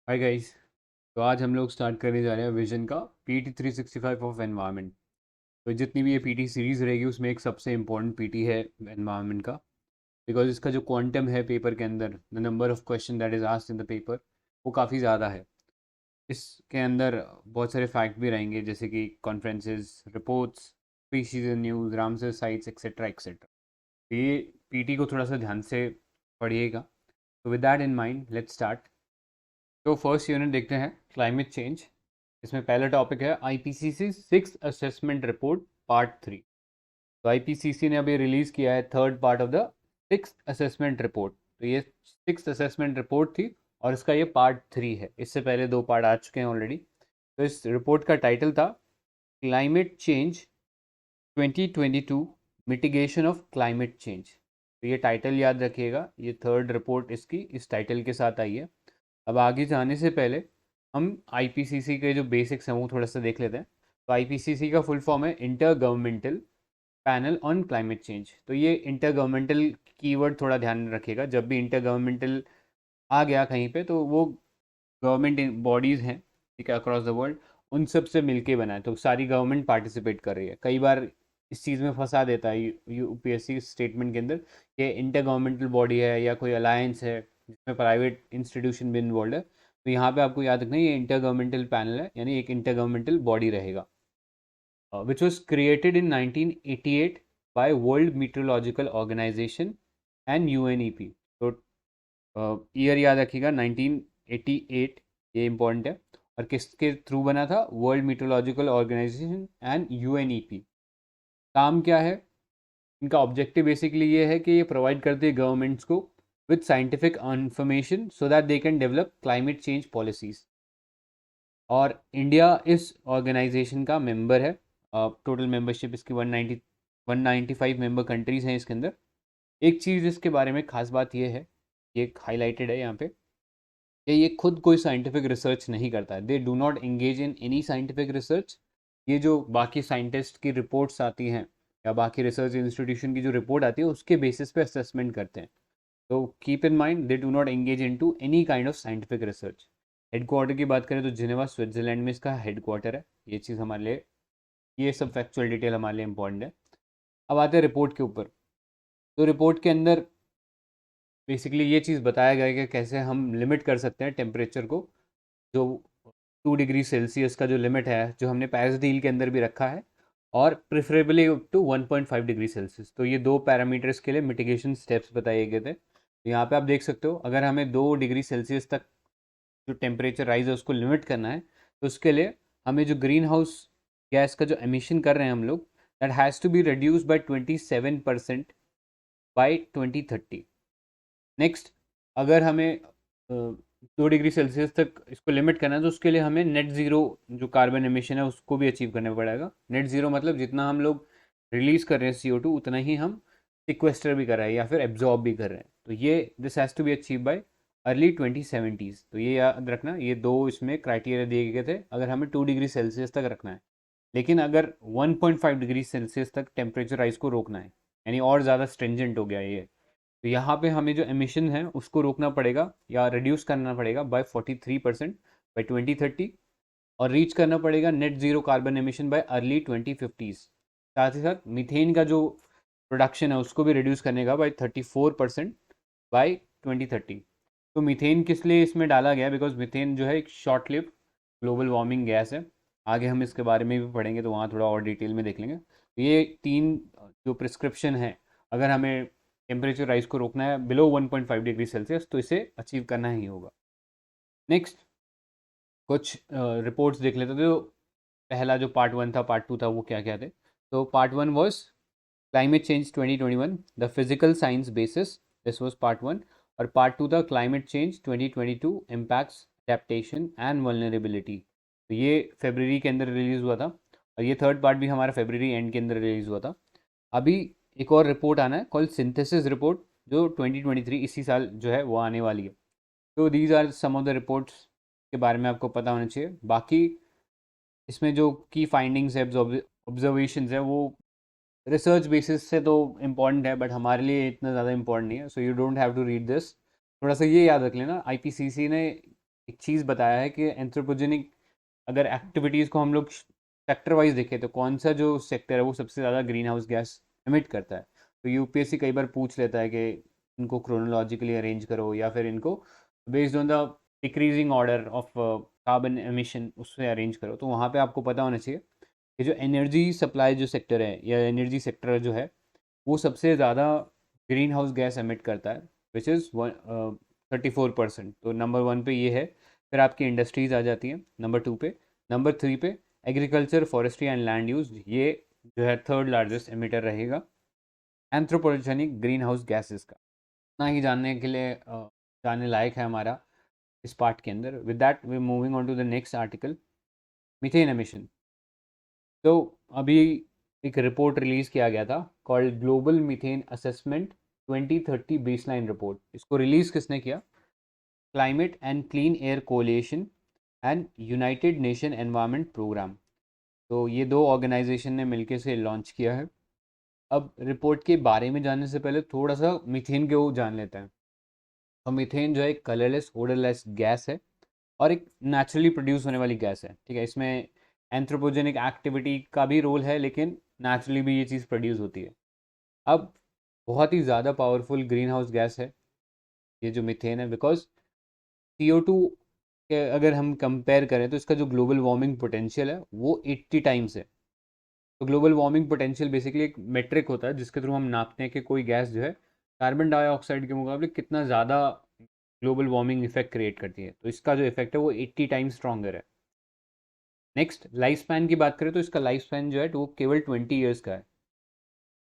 Hi guys. तो आज हम लोग स्टार्ट करने जा रहे हैं विजन का पीटी 365 ऑफ एनवायरनमेंट। तो जितनी भी ये पीटी सीरीज़ रहेगी उसमें एक सबसे इम्पोर्टेंट पीटी है एनवायरनमेंट का। बिकॉज इसका जो क्वांटम है पेपर के अंदर, the number of question that is asked in the paper, वो काफ़ी ज़्यादा है। इसके अंदर बहुत सारे फैक्ट भी रहेंगे, जैसे कि conferences, reports, species in news, Ramsar sites etcetera etcetera. तो ये पीटी को थोड़ा सा ध्यान से पढ़िएगा। तो with that in mind let's start. तो फर्स्ट यूनिट देखते हैं, क्लाइमेट चेंज। इसमें पहला टॉपिक है IPCC six assessment report part 3। तो आईपीसीसी ने अभी रिलीज किया है third part of the six assessment report. तो ये सिक्स असेसमेंट रिपोर्ट थी और इसका ये पार्ट 3 है। इससे पहले दो पार्ट आ चुके हैं ऑलरेडी। तो इस रिपोर्ट का टाइटल था climate change 2022 mitigation of climate change. तो ये टाइटल याद रखिएगा, ये थर्ड रिपोर्ट इसकी इस टाइटल के साथ आई है। अब आगे जाने से पहले हम आईपीसीसी के जो बेसिक्स हैं वो थोड़ा सा देख लेते हैं। तो आईपीसीसी का फुल फॉर्म है inter governmental panel on climate change. तो ये इंटर गवर्नमेंटल कीवर्ड थोड़ा ध्यान रखिएगा, जब भी इंटर गवर्नमेंटल आ गया कहीं पे तो वो गवर्नमेंट बॉडीज़ हैं, ठीक है, अक्रॉस द वर्ल्ड, उन सब से मिलके बना है। तो सारी गवर्नमेंट पार्टिसिपेट कर रही है। कई बार इस चीज़ में फंसा देता है यूपीएससी स्टेटमेंट के अंदर, ये इंटर गवर्नमेंटल बॉडी है या कोई अलायंस है जिसमें प्राइवेट इंस्टीट्यूशन भी इन्वॉल्व है। तो यहाँ पे आपको याद रखना है ये इंटर गवर्नमेंटल पैनल है, यानी एक इंटर गवर्नमेंटल बॉडी रहेगा, which was created in 1988 by World Meteorological Organization and UNEP। तो ईयर याद रखिएगा 1988, ये इम्पोर्टेंट है। और किसके थ्रू बना था? World Meteorological Organization and UNEP. काम क्या है इनका? ऑब्जेक्टिव बेसिकली ये है कि ये प्रोवाइड करते हैं गवर्नमेंट्स को with scientific information so that they can develop climate change policies. और इंडिया इस ऑर्गेनाइजेशन का मेंबर है। टोटल मेंबरशिप इसकी 195 मेंबर कंट्रीज़ हैं इसके अंदर। एक चीज़ इसके बारे में खास बात यह है, ये हाईलाइटेड है यहाँ पे, कि ये खुद कोई साइंटिफिक रिसर्च नहीं करता है। दे do not engage in any scientific research. ये जो बाकी साइंटिस्ट की रिपोर्ट्स आती हैं या बाकी रिसर्च इंस्टीट्यूशन की जो रिपोर्ट आती है उसके बेसिस पे असेसमेंट करते हैं। तो keep in mind they do not engage in to any kind of scientific research. Headquarter की बात करें तो जिनेवा स्विट्जरलैंड में इसका हेडक्वार्टर है। ये चीज़ हमारे लिए, ये सब फैक्चुअल डिटेल हमारे लिए इंपॉर्टेंट है। अब आते हैं रिपोर्ट के ऊपर। तो रिपोर्ट के अंदर बेसिकली ये चीज़ बताया गया है कि कैसे हम लिमिट कर सकते हैं टेम्परेचर को। जो 2 डिग्री सेल्सियस का जो लिमिट है, जो हमने पेरिस डील के अंदर भी रखा है, और preferably up to 1.5 degree Celsius. तो ये दो पैरामीटर्स के लिए मिटिगेशन स्टेप्स बताए गए थे। तो यहाँ पे आप देख सकते हो, अगर हमें 2 डिग्री सेल्सियस तक जो टेम्परेचर राइज है उसको लिमिट करना है, तो उसके लिए हमें जो ग्रीन हाउस गैस का जो एमिशन कर रहे हैं हम लोग, that has to be reduce by 27% by 2030। Next, अगर हमें 2 डिग्री सेल्सियस तक इसको लिमिट करना है तो उसके लिए हमें नेट ज़ीरो जो कार्बन एमिशन है उसको भी अचीव करना पड़ेगा। नेट ज़ीरो मतलब जितना हम लोग रिलीज़ कर रहे हैं CO2 उतना ही हम सिक्वेस्टर भी कर रहे हैं या फिर एब्जॉर्ब भी कर रहे हैं। तो ये this has to be achieve by early 2070s। तो ये याद रखना, ये दो इसमें क्राइटेरिया दिए गए थे अगर हमें 2 डिग्री सेल्सियस तक रखना है। लेकिन अगर 1.5 डिग्री सेल्सियस तक टेम्परेचर राइज को रोकना है, यानी और ज़्यादा स्ट्रेंजेंट हो गया ये, तो यहाँ पे हमें जो एमिशन है उसको रोकना पड़ेगा या रिड्यूस करना पड़ेगा बाय 43% बाय 2030। और रीच करना पड़ेगा net zero carbon emission by early 2050s। साथ ही साथ मीथेन का जो प्रोडक्शन है उसको भी रिड्यूस करने का बाय 34% बाय 2030। तो मीथेन किस लिए इसमें डाला गया? बिकॉज मीथेन जो है एक short live global warming gas है। आगे हम इसके बारे में भी पढ़ेंगे तो वहाँ थोड़ा और डिटेल में देख लेंगे। तो ये तीन जो प्रिस्क्रिप्शन है, अगर हमें टेम्परेचर राइज को रोकना है बिलो 1.5 डिग्री सेल्सियस तो इसे अचीव करना ही होगा। नेक्स्ट, कुछ रिपोर्ट्स देख लेते थे। तो पहला जो पार्ट 1 था, पार्ट 2 था, वो क्या क्या थे? तो part 1 was climate change 2021 the physical science basis, this was part 1। और पार्ट 2 था climate change 2022 impacts adaptation and vulnerability. तो ये फेबररी के अंदर रिलीज़ हुआ था और ये थर्ड पार्ट भी हमारा फेबररी एंड के अंदर रिलीज़ हुआ था। अभी एक और रिपोर्ट आना है कॉल सिंथेसिस रिपोर्ट, जो 2023 इसी साल जो है वो आने वाली है। तो these are some of the reports के बारे में आपको पता होना चाहिए। बाकी इसमें जो की फाइंडिंग्स है, ऑब्जर्वेशंस है, वो रिसर्च बेसिस से तो इम्पॉर्टेंट है बट हमारे लिए इतना ज़्यादा इम्पॉर्टेंट नहीं है। So you don't have to read this. थोड़ा सा ये याद रख लेना, आईपीसीसी ने एक चीज़ बताया है कि एंथ्रोपोजेनिक अगर एक्टिविटीज़ को हम लोग सेक्टर वाइज देखें तो कौन सा जो सेक्टर है वो सबसे ज़्यादा ग्रीन हाउस गैस एमिट करता है। तो यूपीएससी कई बार पूछ लेता है कि इनको क्रोनोलॉजिकली अरेंज करो या फिर इनको based on the decreasing order of carbon emission उससे अरेंज करो। तो वहाँ पे आपको पता होना चाहिए कि जो एनर्जी सप्लाई जो सेक्टर है या एनर्जी सेक्टर जो है वो सबसे ज़्यादा ग्रीन हाउस गैस एमिट करता है, विच इज़ 34%। तो नंबर 1 पे ये है। फिर आपकी इंडस्ट्रीज़ आ जाती हैं नंबर 2 पे। नंबर 3 पे agriculture, forestry and land use, ये जो है थर्ड लार्जेस्ट एमिटर रहेगा एंथ्रोपोजेनिक ग्रीन हाउस गैसेस का। इतना ही जानने के लिए जानने लायक है हमारा इस पार्ट के अंदर। With that we moving on to the next article, methane emission. तो अभी एक रिपोर्ट रिलीज़ किया गया था called Global Methane Assessment 2030 baseline report. इसको रिलीज़ किसने किया? Climate and Clean Air Coalition and United Nation Environment Programme. तो ये दो ऑर्गेनाइजेशन ने मिलकर से लॉन्च किया है। अब रिपोर्ट के बारे में जानने से पहले थोड़ा सा मीथेन के वो जान लेते हैं। तो मीथेन जो है एक कलरलेस ओडरलेस गैस है और एक नेचुरली प्रोड्यूस होने वाली गैस है। ठीक है, इसमें एंथ्रोपोजेनिक एक्टिविटी का भी रोल है लेकिन नेचुरली भी ये चीज़ प्रोड्यूस होती है। अब बहुत ही ज़्यादा पावरफुल ग्रीन हाउस गैस है ये जो मीथेन है, बिकॉज CO2 के अगर हम कंपेयर करें तो इसका जो ग्लोबल वार्मिंग पोटेंशियल है वो 80 टाइम्स है। तो ग्लोबल वार्मिंग पोटेंशियल बेसिकली एक मेट्रिक होता है जिसके थ्रू हम नापते हैं कि कोई गैस जो है कार्बन डाइऑक्साइड के मुकाबले कितना ज़्यादा ग्लोबल वार्मिंग इफेक्ट क्रिएट करती है। तो इसका जो इफेक्ट है वो 80 टाइम्स स्ट्रॉन्गर है। नेक्स्ट, लाइफ स्पैन की बात करें तो इसका लाइफ स्पैन जो है वो केवल 20 ईयर्स का है।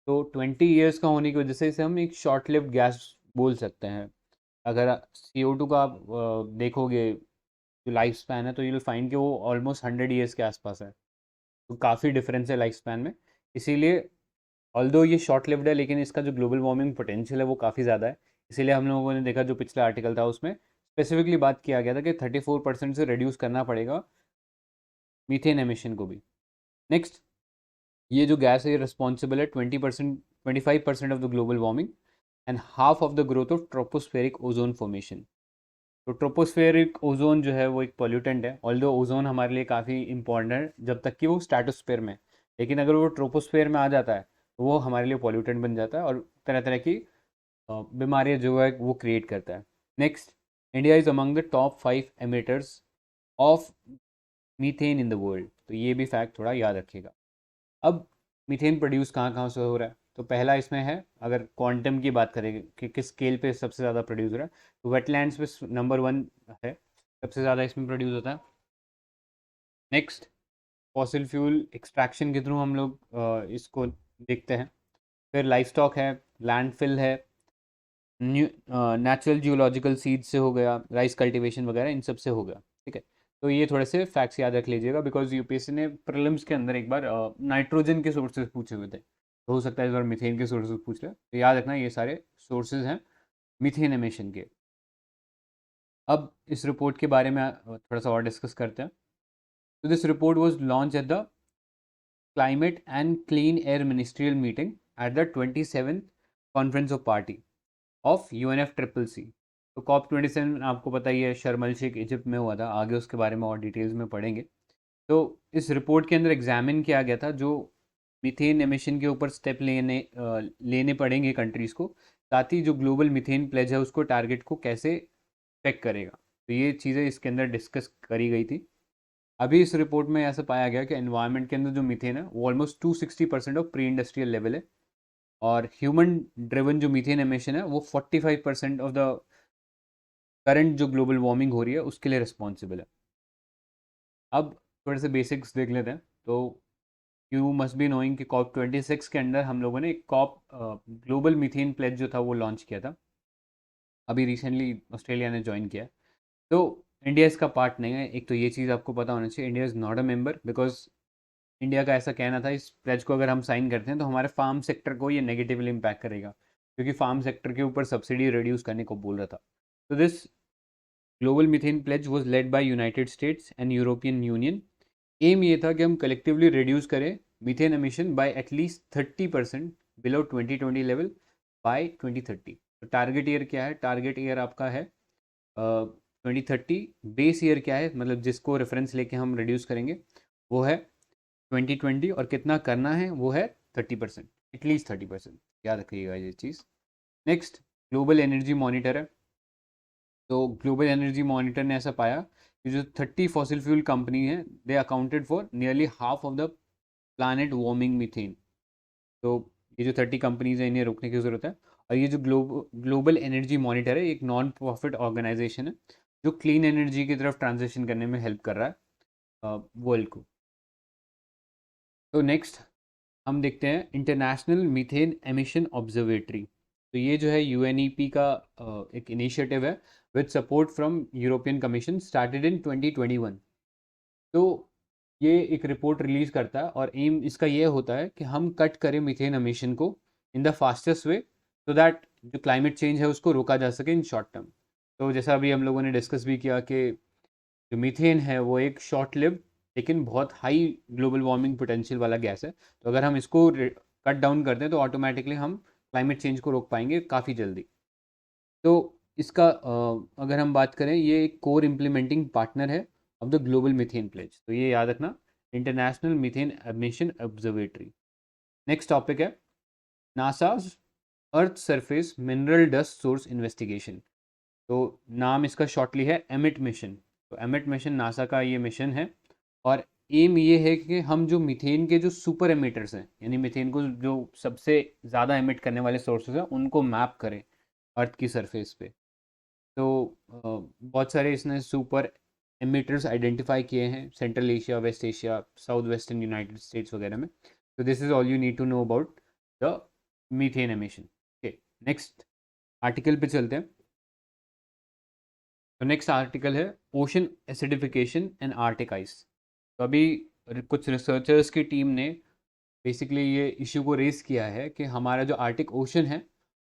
तो 20 ईयर्स का होने की वजह से इसे हम एक शॉर्ट लिव्ड गैस बोल सकते हैं। अगर CO2 का आप देखोगे जो लाइफ स्पैन है तो यू विल फाइंड कि वो ऑलमोस्ट 100 ईयर्स के आसपास है। तो काफ़ी डिफरेंस है लाइफ स्पैन में। इसीलिए ऑल्दो ये शॉर्ट लिव्ड है लेकिन इसका जो ग्लोबल वार्मिंग पोटेंशियल है वो काफ़ी ज़्यादा है। इसीलिए हम लोगों ने देखा जो पिछला आर्टिकल था उसमें स्पेसिफिकली बात किया गया था कि 34% से रिड्यूस करना पड़ेगा मीथेन एमिशन को भी। नेक्स्ट, ये जो गैस है ये रिस्पॉन्सिबल है 25% of the global warming and half of the growth of tropospheric ozone formation. तो ट्रोपोस्फेरिक ओजोन जो है वो एक पॉल्यूटेंट है। ऑल्दो ओजोन हमारे लिए काफ़ी इंपॉर्टेंट है जब तक कि वो स्ट्रेटोस्फेयर में, लेकिन अगर वो ट्रोपोस्फेयर में आ जाता है तो वो हमारे लिए पॉल्यूटेंट बन जाता है और तरह तरह की बीमारियाँ जो है वो क्रिएट करता है। Next, India is among the top 5 emitters of methane in the world. तो ये भी फैक्ट थोड़ा याद रखिएगा। अब मीथेन प्रोड्यूस कहाँ कहाँ से हो रहा है? तो पहला इसमें है, अगर क्वांटम की बात करेंगे कि किस स्केल पे सबसे ज़्यादा प्रोड्यूस हो रहा है, तो वेटलैंड्स पे नंबर 1 है, सबसे ज़्यादा इसमें प्रोड्यूस होता है। नेक्स्ट, फॉसिल फ्यूल एक्सट्रैक्शन के थ्रू हम लोग इसको देखते हैं। फिर लाइफ स्टॉक है, लैंडफिल है, नेचुरल जियोलॉजिकल सीड से हो गया, राइस कल्टीवेशन वगैरह इन सब से हो गया। ठीक है, तो ये थोड़े से फैक्ट्स याद रख लीजिएगा बिकॉज यूपीएससी ने प्रीलिम्स के अंदर एक बार नाइट्रोजन के सोर्सेज पूछे हुए थे, तो हो सकता है इस बार मीथेन के सोर्सेज पूछ ले। तो याद रखना ये सारे सोर्सेज हैं मीथेन एमिशन के। अब इस रिपोर्ट के बारे में थोड़ा सा और डिस्कस करते हैं। तो this report was launch at the climate and Clean air ministerial meeting at the 27th conference of party of UNFCCC। तो COP27 आपको पता ही है शर्म एल शेख इजिप्ट में हुआ था, आगे उसके बारे में और डिटेल्स में पढ़ेंगे। तो इस रिपोर्ट के अंदर एग्जामिन किया गया था जो मीथेन एमिशन के ऊपर स्टेप लेने पड़ेंगे कंट्रीज़ को, साथ ही जो ग्लोबल मीथेन प्लेज है उसको टारगेट को कैसे इफेक्ट करेगा। तो ये चीज़ें इसके अंदर डिस्कस करी गई थी। अभी इस रिपोर्ट में ऐसा पाया गया कि एनवायरनमेंट के अंदर जो मीथेन है वो almost 260% of pre industrial level है और ह्यूमन ड्रिवन जो मीथेन एमिशन है वो 45% ऑफ द करंट जो ग्लोबल वार्मिंग हो रही है उसके लिए रिस्पॉन्सिबल है। अब थोड़े से बेसिक्स देख लेते हैं। तो यू मस्ट बी नोइंग कि COP26 के अंदर हम लोगों ने कॉप ग्लोबल मीथेन प्लेज जो था वो लॉन्च किया था। अभी रिसेंटली ऑस्ट्रेलिया ने ज्वाइन किया। तो इंडिया इसका पार्ट नहीं है, एक तो ये चीज़ आपको पता होना चाहिए। India is not a member because India का ऐसा कहना था इस प्लेज को अगर हम साइन करते हैं तो हमारे फार्म सेक्टर को ये नेगेटिवली इम्पैक्ट करेगा क्योंकि फार्म सेक्टर के ऊपर सब्सिडी रिड्यूस करने को बोल रहा था। तो this Global methane Pledge was led by United States and European Union. Aim ये था कि हम कलेक्टिवली रिड्यूस करें methane emission by at least 30% below 2020 level by 2030। तो टारगेट ईयर क्या है? टारगेट ईयर आपका है 2030 बेस ईयर क्या है, मतलब जिसको रेफरेंस लेके हम रिड्यूस करेंगे, वो है 2020, और कितना करना है वो है 30%, एटलीस्ट 30%, याद रखिएगा ये चीज़। नेक्स्ट, ग्लोबल एनर्जी मॉनिटर है। तो ग्लोबल एनर्जी मॉनिटर ने ऐसा पाया कि जो 30 फॉसिल फ्यूल कंपनी है, they accounted for nearly half of the planet warming methane. तो ये जो 30 कंपनीज हैं, इन्हें रोकने की ज़रूरत है। और ये जो ग्लोबल एनर्जी मॉनिटर है, एक नॉन प्रॉफिट ऑर्गेनाइजेशन है जो क्लीन एनर्जी की तरफ ट्रांजिशन करने में हेल्प कर रहा है वर्ल्ड को। तो नेक्स्ट हम देखते हैं इंटरनेशनल मीथेन एमिशन ऑब्जर्वेटरी। तो ये जो है यूएनईपी का एक इनिशिएटिव है with support from European commission, started in 2021। तो ये एक रिपोर्ट रिलीज करता है और एम इसका ये होता है कि हम कट करें मीथेन एमिशन को in the fastest way, so that जो क्लाइमेट चेंज है उसको रोका जा सके इन शॉर्ट टर्म। तो जैसा अभी हम लोगों ने डिस्कस भी किया कि जो मीथेन है वो एक शॉर्ट लिव लेकिन बहुत हाई ग्लोबल वार्मिंग पोटेंशियल वाला गैस है। तो अगर हम इसको कट डाउन करते हैं तो ऑटोमेटिकली हम क्लाइमेट चेंज को रोक पाएंगे काफ़ी जल्दी। तो इसका अगर हम बात करें, ये एक कोर इम्प्लीमेंटिंग पार्टनर है of the global methane pledge. तो ये याद रखना, international methane emission observatory. Next topic है NASA's earth surface mineral dust source investigation. तो नाम इसका शॉर्टली है एमिट मिशन। तो एमिट मिशन नासा का ये मिशन है, और एम ये है कि हम जो मीथेन के जो सुपर एमिटर्स हैं, यानी मीथेन को जो सबसे ज़्यादा एमिट करने वाले सोर्सेज हैं, उनको मैप करें अर्थ की सरफेस पे। तो बहुत सारे इसने सुपर एमिटर्स आइडेंटिफाई किए हैं Central Asia, West Asia, south western United States वगैरह में। तो this is all you need to know about the methane emission. Okay, next article पे चलते हैं। तो नेक्स्ट आर्टिकल है ocean acidification and Arctic ice. तो अभी कुछ रिसर्चर्स की टीम ने बेसिकली ये इशू को रेस किया है कि हमारा जो आर्टिक ओशन है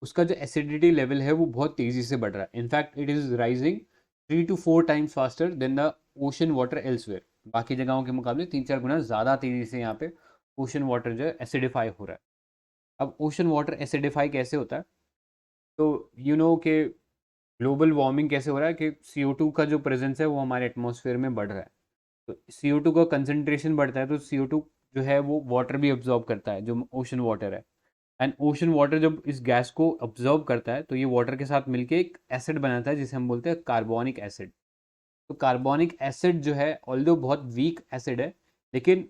उसका जो एसिडिटी लेवल है वो बहुत तेज़ी से बढ़ रहा है। In fact it is rising 3 to 4 times faster than the ocean water elsewhere. बाकी जगहों के मुकाबले 3-4 गुना ज़्यादा तेज़ी से यहाँ पे ओशन वाटर जो है एसिडिफाई हो रहा है। अब ओशन वाटर एसिडिफाई कैसे होता है? तो यू नो कि ग्लोबल वार्मिंग कैसे हो रहा है कि CO2 का जो प्रेजेंस है वो हमारे एटमॉस्फेयर में बढ़ रहा है। तो CO2 का कंसंट्रेशन बढ़ता है तो CO2 जो है वो वाटर भी अब्जॉर्ब करता है, जो ओशन वाटर है। एंड ओशन वाटर जब इस गैस को अब्जॉर्ब करता है तो ये वाटर के साथ मिलके एक एसिड बनाता है जिसे हम बोलते हैं कार्बोनिक एसिड। तो कार्बोनिक एसिड जो है ऑल्दो बहुत वीक एसिड है, लेकिन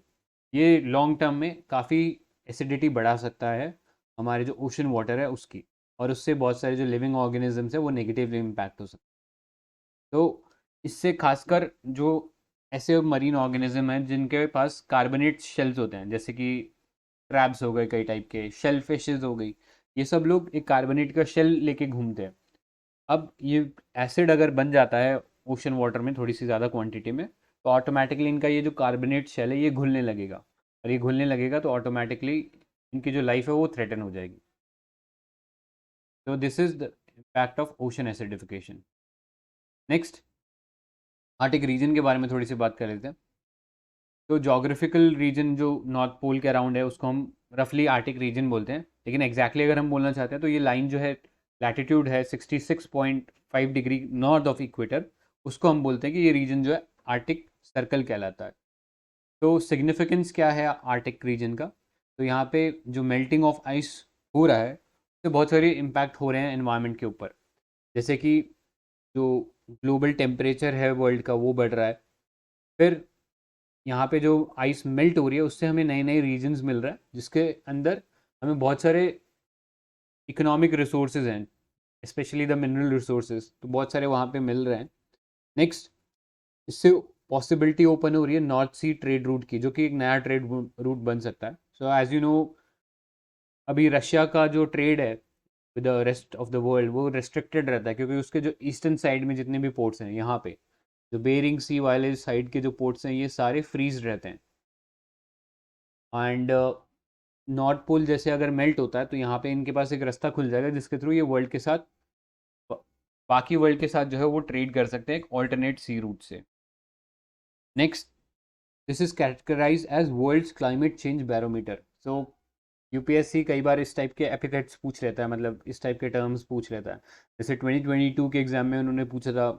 ये लॉन्ग टर्म में काफ़ी एसिडिटी बढ़ा सकता है हमारे जो ओशन वाटर है उसकी, और उससे बहुत सारे जो लिविंग ऑर्गेनिजम्स है वो नेगेटिवली इम्पैक्ट हो सकते हैं। तो इससे खासकर जो ऐसे मरीन ऑर्गेनिज्म हैं जिनके पास कार्बोनेट शेल्स होते हैं, जैसे कि क्रैब्स हो गए, कई टाइप के शेल फिशेज हो गई, ये सब लोग एक कार्बोनेट का शेल लेके घूमते हैं। अब ये एसिड अगर बन जाता है ओशन वाटर में थोड़ी सी ज़्यादा क्वांटिटी में, तो ऑटोमेटिकली इनका ये जो कार्बोनेट शेल है ये घुलने लगेगा, और ये घुलने लगेगा तो ऑटोमेटिकली इनकी जो लाइफ है वो थ्रेटन हो जाएगी। तो this is the impact of ocean acidification. Next Arctic region के बारे में थोड़ी सी बात कर लेते हैं। तो जोग्राफिकल रीजन जो नॉर्थ पोल के अराउंड है उसको हम रफली आर्टिक रीजन बोलते हैं, लेकिन एग्जैक्टली अगर हम बोलना चाहते हैं तो ये लाइन जो है लैटिट्यूड है 66.5 डिग्री नॉर्थ ऑफ इक्वेटर, उसको हम बोलते हैं कि ये रीजन जो है आर्टिक सर्कल कहलाता है। तो सिग्निफिकेंस क्या है आर्टिक रीजन का? तो यहाँ पे जो मेल्टिंग ऑफ आइस हो रहा है उससे बहुत सारे इम्पैक्ट हो रहे हैं एनवायरनमेंट के ऊपर, जैसे कि जो ग्लोबल टेम्परेचर है वर्ल्ड का वो बढ़ रहा है। फिर यहाँ पे जो आइस मेल्ट हो रही है उससे हमें नए नए रीजन्स मिल रहा है जिसके अंदर हमें बहुत सारे इकोनॉमिक रिसोर्सेज हैं, स्पेशली द मिनरल रिसोर्सेज, तो बहुत सारे वहाँ पे मिल रहे हैं। नेक्स्ट, इससे पॉसिबिलिटी ओपन हो रही है नॉर्थ सी ट्रेड रूट की, जो कि एक नया ट्रेड रूट बन सकता है। सो एज यू नो, अभी रशिया का जो ट्रेड है with the rest of the world वो रिस्ट्रिक्टेड रहता है, क्योंकि उसके जो ईस्टर्न साइड में जितने भी पोर्ट्स हैं, यहाँ पे जो बेरिंग सी वाले साइड के जो पोर्ट्स हैं ये सारे फ्रीज रहते हैं। एंड नॉर्थ पोल जैसे अगर मेल्ट होता है तो यहाँ पे इनके पास एक रास्ता खुल जाएगा जिसके थ्रू ये वर्ल्ड के साथ बाकी वर्ल्ड के साथ जो है वो ट्रेड कर सकते हैं एक ऑल्टरनेट सी रूट से। Next, this is categorize as world's climate change barometer. So UPSC कई बार इस टाइप के एपिथेट्स पूछ लेता है, मतलब इस टाइप के टर्म्स पूछ लेता है। जैसे 2022 के एग्जाम में उन्होंने पूछा था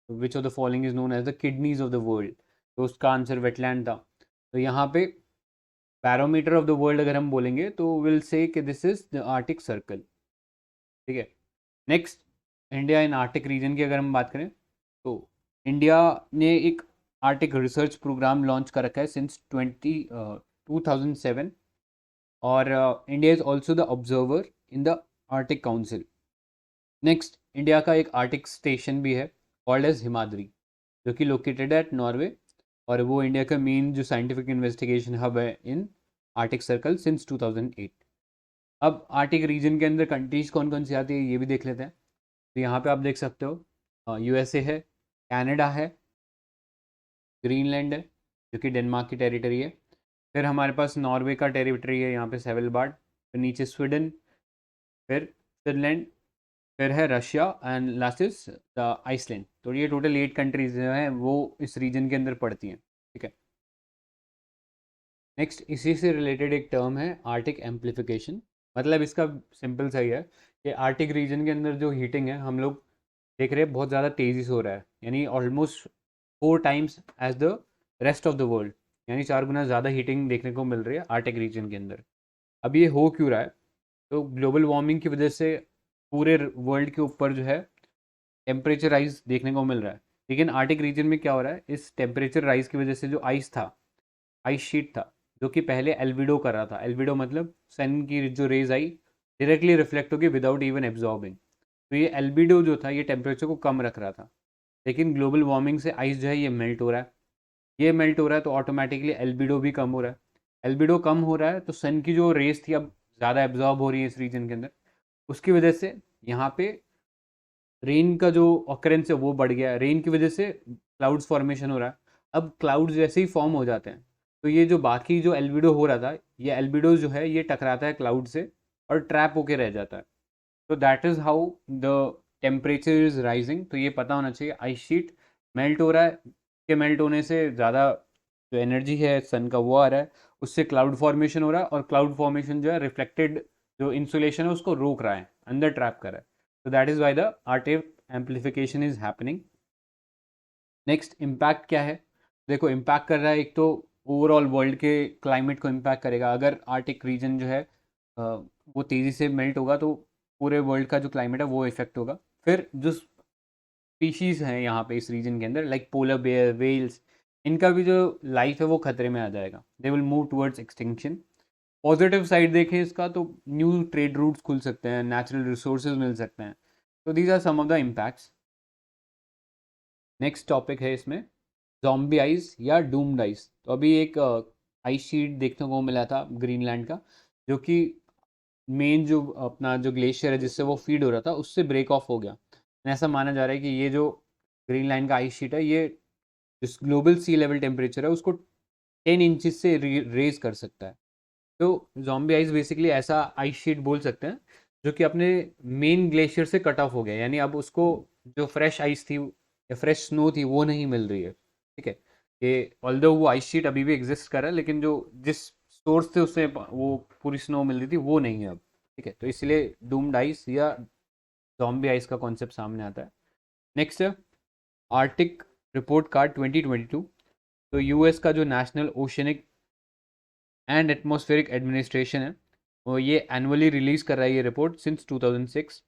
which of the following is known as the kidneys of the world, तो उसका आंसर वेटलैंड था। तो यहाँ पे बैरोमीटर ऑफ द वर्ल्ड अगर हम बोलेंगे तो विल से कि this is the Arctic circle. ठीक है, next India in Arctic region की अगर हम बात करें तो इंडिया ने एक आर्टिक रिसर्च प्रोग्राम लॉन्च कर रखा है सिंस 2007, और India is also the observer in the Arctic council. Next India का एक आर्टिक स्टेशन भी है कॉल्ड एज हिमाद्री, जो कि लोकेटेड एट नॉर्वे, और वो इंडिया का मेन जो साइंटिफिक इन्वेस्टिगेशन हब है इन आर्टिक सर्कल सिंस 2008। अब आर्टिक रीजन के अंदर कंट्रीज कौन कौन सी आती है ये भी देख लेते हैं। तो यहाँ पे आप देख सकते हो यूएसए है, कनाडा है, ग्रीनलैंड है जो कि डेनमार्क की टेरिटरी है, फिर हमारे पास नॉर्वे का टेरिटरी है यहाँ पे सेवलबार्ड, फिर नीचे स्वीडन, फिर फिनलैंड, फिर है Russia, and last is the Iceland. तो ये टोटल 8 कंट्रीज जो हैं वो इस रीजन के अंदर पड़ती हैं। ठीक है, नेक्स्ट इसी से रिलेटेड एक टर्म है आर्टिक एम्प्लीफिकेशन। मतलब इसका सिंपल सा ही है कि आर्टिक रीजन के अंदर जो हीटिंग है हम लोग देख रहे हैं बहुत ज़्यादा तेज़ी से हो रहा है, यानी almost 4 times as the rest of the world, यानी 4 गुना ज़्यादा हीटिंग देखने को मिल रही है आर्टिक रीजन के अंदर। अब ये हो क्यों रहा है? तो ग्लोबल वार्मिंग की वजह से पूरे वर्ल्ड के ऊपर जो है टेम्परेचर राइज देखने को मिल रहा है। लेकिन आर्टिक रीजन में क्या हो रहा है, इस टेम्परेचर राइज की वजह से जो आइस था, आइस शीट था, जो कि पहले एल्बिडो कर रहा था, एल्बिडो मतलब सन की जो रेज आई डायरेक्टली रिफ्लेक्ट होगी विदाउट इवन एब्जॉर्बिंग, तो ये एल्बिडो जो था ये टेम्परेचर को कम रख रहा था। लेकिन ग्लोबल वार्मिंग से आइस जो है ये मेल्ट हो रहा है, ये मेल्ट हो रहा है तो ऑटोमेटिकली एल्बिडो भी कम हो रहा है। एल्बिडो कम हो रहा है तो सन की जो रेस थी अब ज़्यादा एब्जॉर्ब हो रही है इस रीजन के अंदर, उसकी वजह से यहाँ पे रेन का जो ऑकरेंस है वो बढ़ गया है, रेन की वजह से क्लाउड्स फॉर्मेशन हो रहा है। अब क्लाउड्स जैसे ही फॉर्म हो जाते हैं तो ये जो बाकी जो एल्बिडो हो रहा था, ये एल्बिडो जो है ये टकराता है क्लाउड से और ट्रैप होके रह जाता है। तो that is how the temperature is rising. तो ये पता होना चाहिए, आइस शीट मेल्ट हो रहा है, के मेल्ट होने से ज़्यादा जो एनर्जी है सन का वो आ रहा है, उससे क्लाउड फॉर्मेशन हो रहा है, और क्लाउड फॉर्मेशन जो है रिफ्लेक्टेड जो इंसुलेशन है उसको रोक रहा है, अंदर ट्रैप कर रहा है। तो that is why the Arctic amplification is happening. Next impact क्या है? देखो इम्पैक्ट कर रहा है, एक तो ओवरऑल वर्ल्ड के क्लाइमेट को इम्पैक्ट करेगा। अगर आर्टिक रीजन जो है वो तेज़ी से मेल्ट होगा तो पूरे वर्ल्ड का जो क्लाइमेट है वो इफेक्ट होगा। फिर जो स्पीशीज़ हैं यहाँ पे इस रीजन के अंदर लाइक पोलर बेयर, वेल्स, इनका भी जो लाइफ है वो खतरे में आ जाएगा, they will move towards extinction. Positive side देखें इसका तो न्यू ट्रेड रूट्स खुल सकते हैं, नेचुरल रिसोर्सेज मिल सकते हैं। तो these are some of the impacts. Next topic है इसमें ज़ॉम्बी आइस या डूम्ड आइस। तो अभी एक आइस शीट देखने को मिला था ग्रीनलैंड का, जो कि मेन जो अपना जो ग्लेशियर है जिससे वो फीड हो रहा था उससे ब्रेक ऑफ हो गया। ऐसा माना जा रहा है कि ये जो ग्रीनलैंड का आइस शीट है ये जिस ग्लोबल सी लेवल टेम्परेचर है उसको 10 इंचज से रेज कर सकता है। तो ज़ॉम्बी आइस बेसिकली ऐसा आइस शीट बोल सकते हैं जो कि अपने मेन ग्लेशियर से कट ऑफ हो गया, यानी अब उसको जो फ्रेश आइस थी या फ्रेश स्नो थी वो नहीं मिल रही है। ठीक है, कि ऑल्दो वो आइस शीट अभी भी एग्जिस्ट कर रहा है लेकिन जो जिस सोर्स से उससे वो पूरी स्नो मिल रही थी वो नहीं है अब। ठीक है, तो इसलिए डूम्ड आइस या ज़ॉम्बी आइस का कॉन्सेप्ट सामने आता है। नेक्स्ट है आर्टिक रिपोर्ट कार्ड 2022। तो यूएस का जो national oceanic and atmospheric administration है वो ये एनुअली रिलीज़ कर रहा है ये रिपोर्ट सिंस 2006।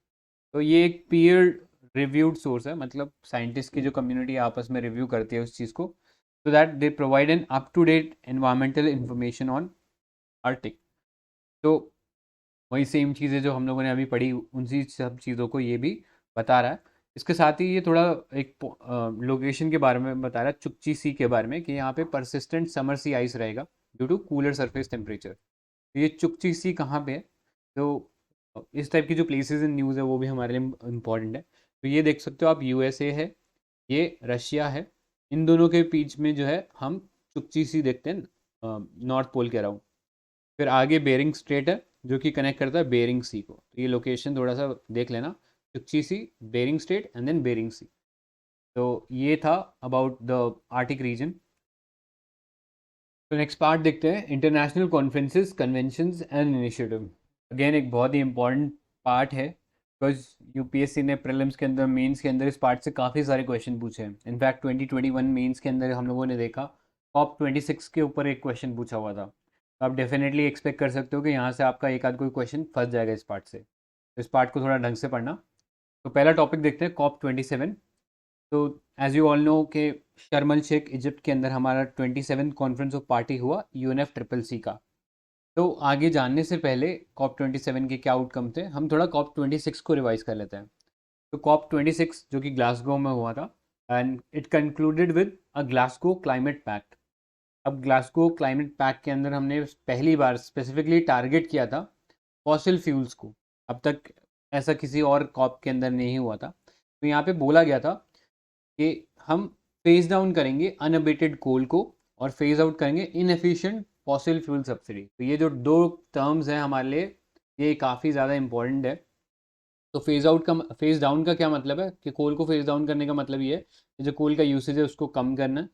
तो ये एक पीयर रिव्यूड सोर्स है, मतलब साइंटिस्ट की जो कम्युनिटी आपस में रिव्यू करती है उस चीज़ को, so that they provide an up-to-date environmental information on Arctic। तो वही सेम चीज़ें जो हम लोगों ने अभी पढ़ी उनसी सब चीज़ों को ये भी बता रहा है। इसके साथ ही ये थोड़ा एक लोकेशन के बारे में बता रहा है, चुक्ची सी के बारे में, कि यहाँ पे परसिस्टेंट समर सी आइस रहेगा due to cooler surface temperature. तो ये चुक्ची सी कहाँ पे है? तो इस टाइप की जो प्लेसेस इन न्यूज़ है वो भी हमारे लिए इम्पॉर्टेंट है। तो ये देख सकते हो आप, यूएसए है, ये रशिया है, इन दोनों के बीच में जो है हम चुक्ची सी देखते हैं नॉर्थ पोल के अराउंड। फिर आगे बेरिंग स्ट्रेट है जो कि कनेक्ट करता है बेरिंग सी को। तो ये लोकेशन थोड़ा सा देख लेना, Chukchi sea, Bering strait and then Bering sea. तो ये था अबाउट द आर्टिक रीजन। तो नेक्स्ट पार्ट देखते हैं international conferences, conventions and initiative. Again एक बहुत ही इंपॉर्टेंट पार्ट है बिकॉज यूपीएससी ने प्रीलिम्स के अंदर, मेंस के अंदर इस पार्ट से काफ़ी सारे क्वेश्चन पूछे हैं। इनफैक्ट 2021 मेंस के अंदर हम लोगों ने देखा कॉप 26 के ऊपर एक क्वेश्चन पूछा हुआ था। तो आप डेफिनेटली एक्सपेक्ट कर सकते हो कि यहाँ से आपका एक आध कोई क्वेश्चन फंस जाएगा इस पार्ट से। तो इस पार्ट को थोड़ा ढंग से पढ़ना। तो पहला टॉपिक देखते हैं, कॉप 27। तो एज यू ऑल नो कि शर्म एल शेख इजिप्ट के अंदर हमारा 27 कॉन्फ्रेंस ऑफ पार्टी हुआ UNFCCC का। तो आगे जानने से पहले कॉप 27 के क्या आउटकम थे, हम थोड़ा कॉप 26 को रिवाइज कर लेते हैं। तो कॉप 26 जो कि ग्लासगो में हुआ था, and it concluded with a Glasgow Climate Pact. अब ग्लासगो क्लाइमेट पैक्ट के अंदर हमने पहली बार स्पेसिफिकली टारगेट किया था फॉसिल फ्यूल्स को। अब तक ऐसा किसी और कॉप के अंदर नहीं हुआ था। तो यहाँ पे बोला गया था कि हम फेज डाउन करेंगे अनअबेटेड कोल को और फेज आउट करेंगे इनएफिशिएंट फॉसिल फ्यूल सब्सिडी। तो ये जो दो टर्म्स हैं हमारे लिए, ये काफ़ी ज़्यादा इंपॉर्टेंट है। तो फेज डाउन का क्या मतलब है कि कोल को फेज डाउन करने का मतलब ये है कि जो कोल का यूसेज है उसको कम करना है।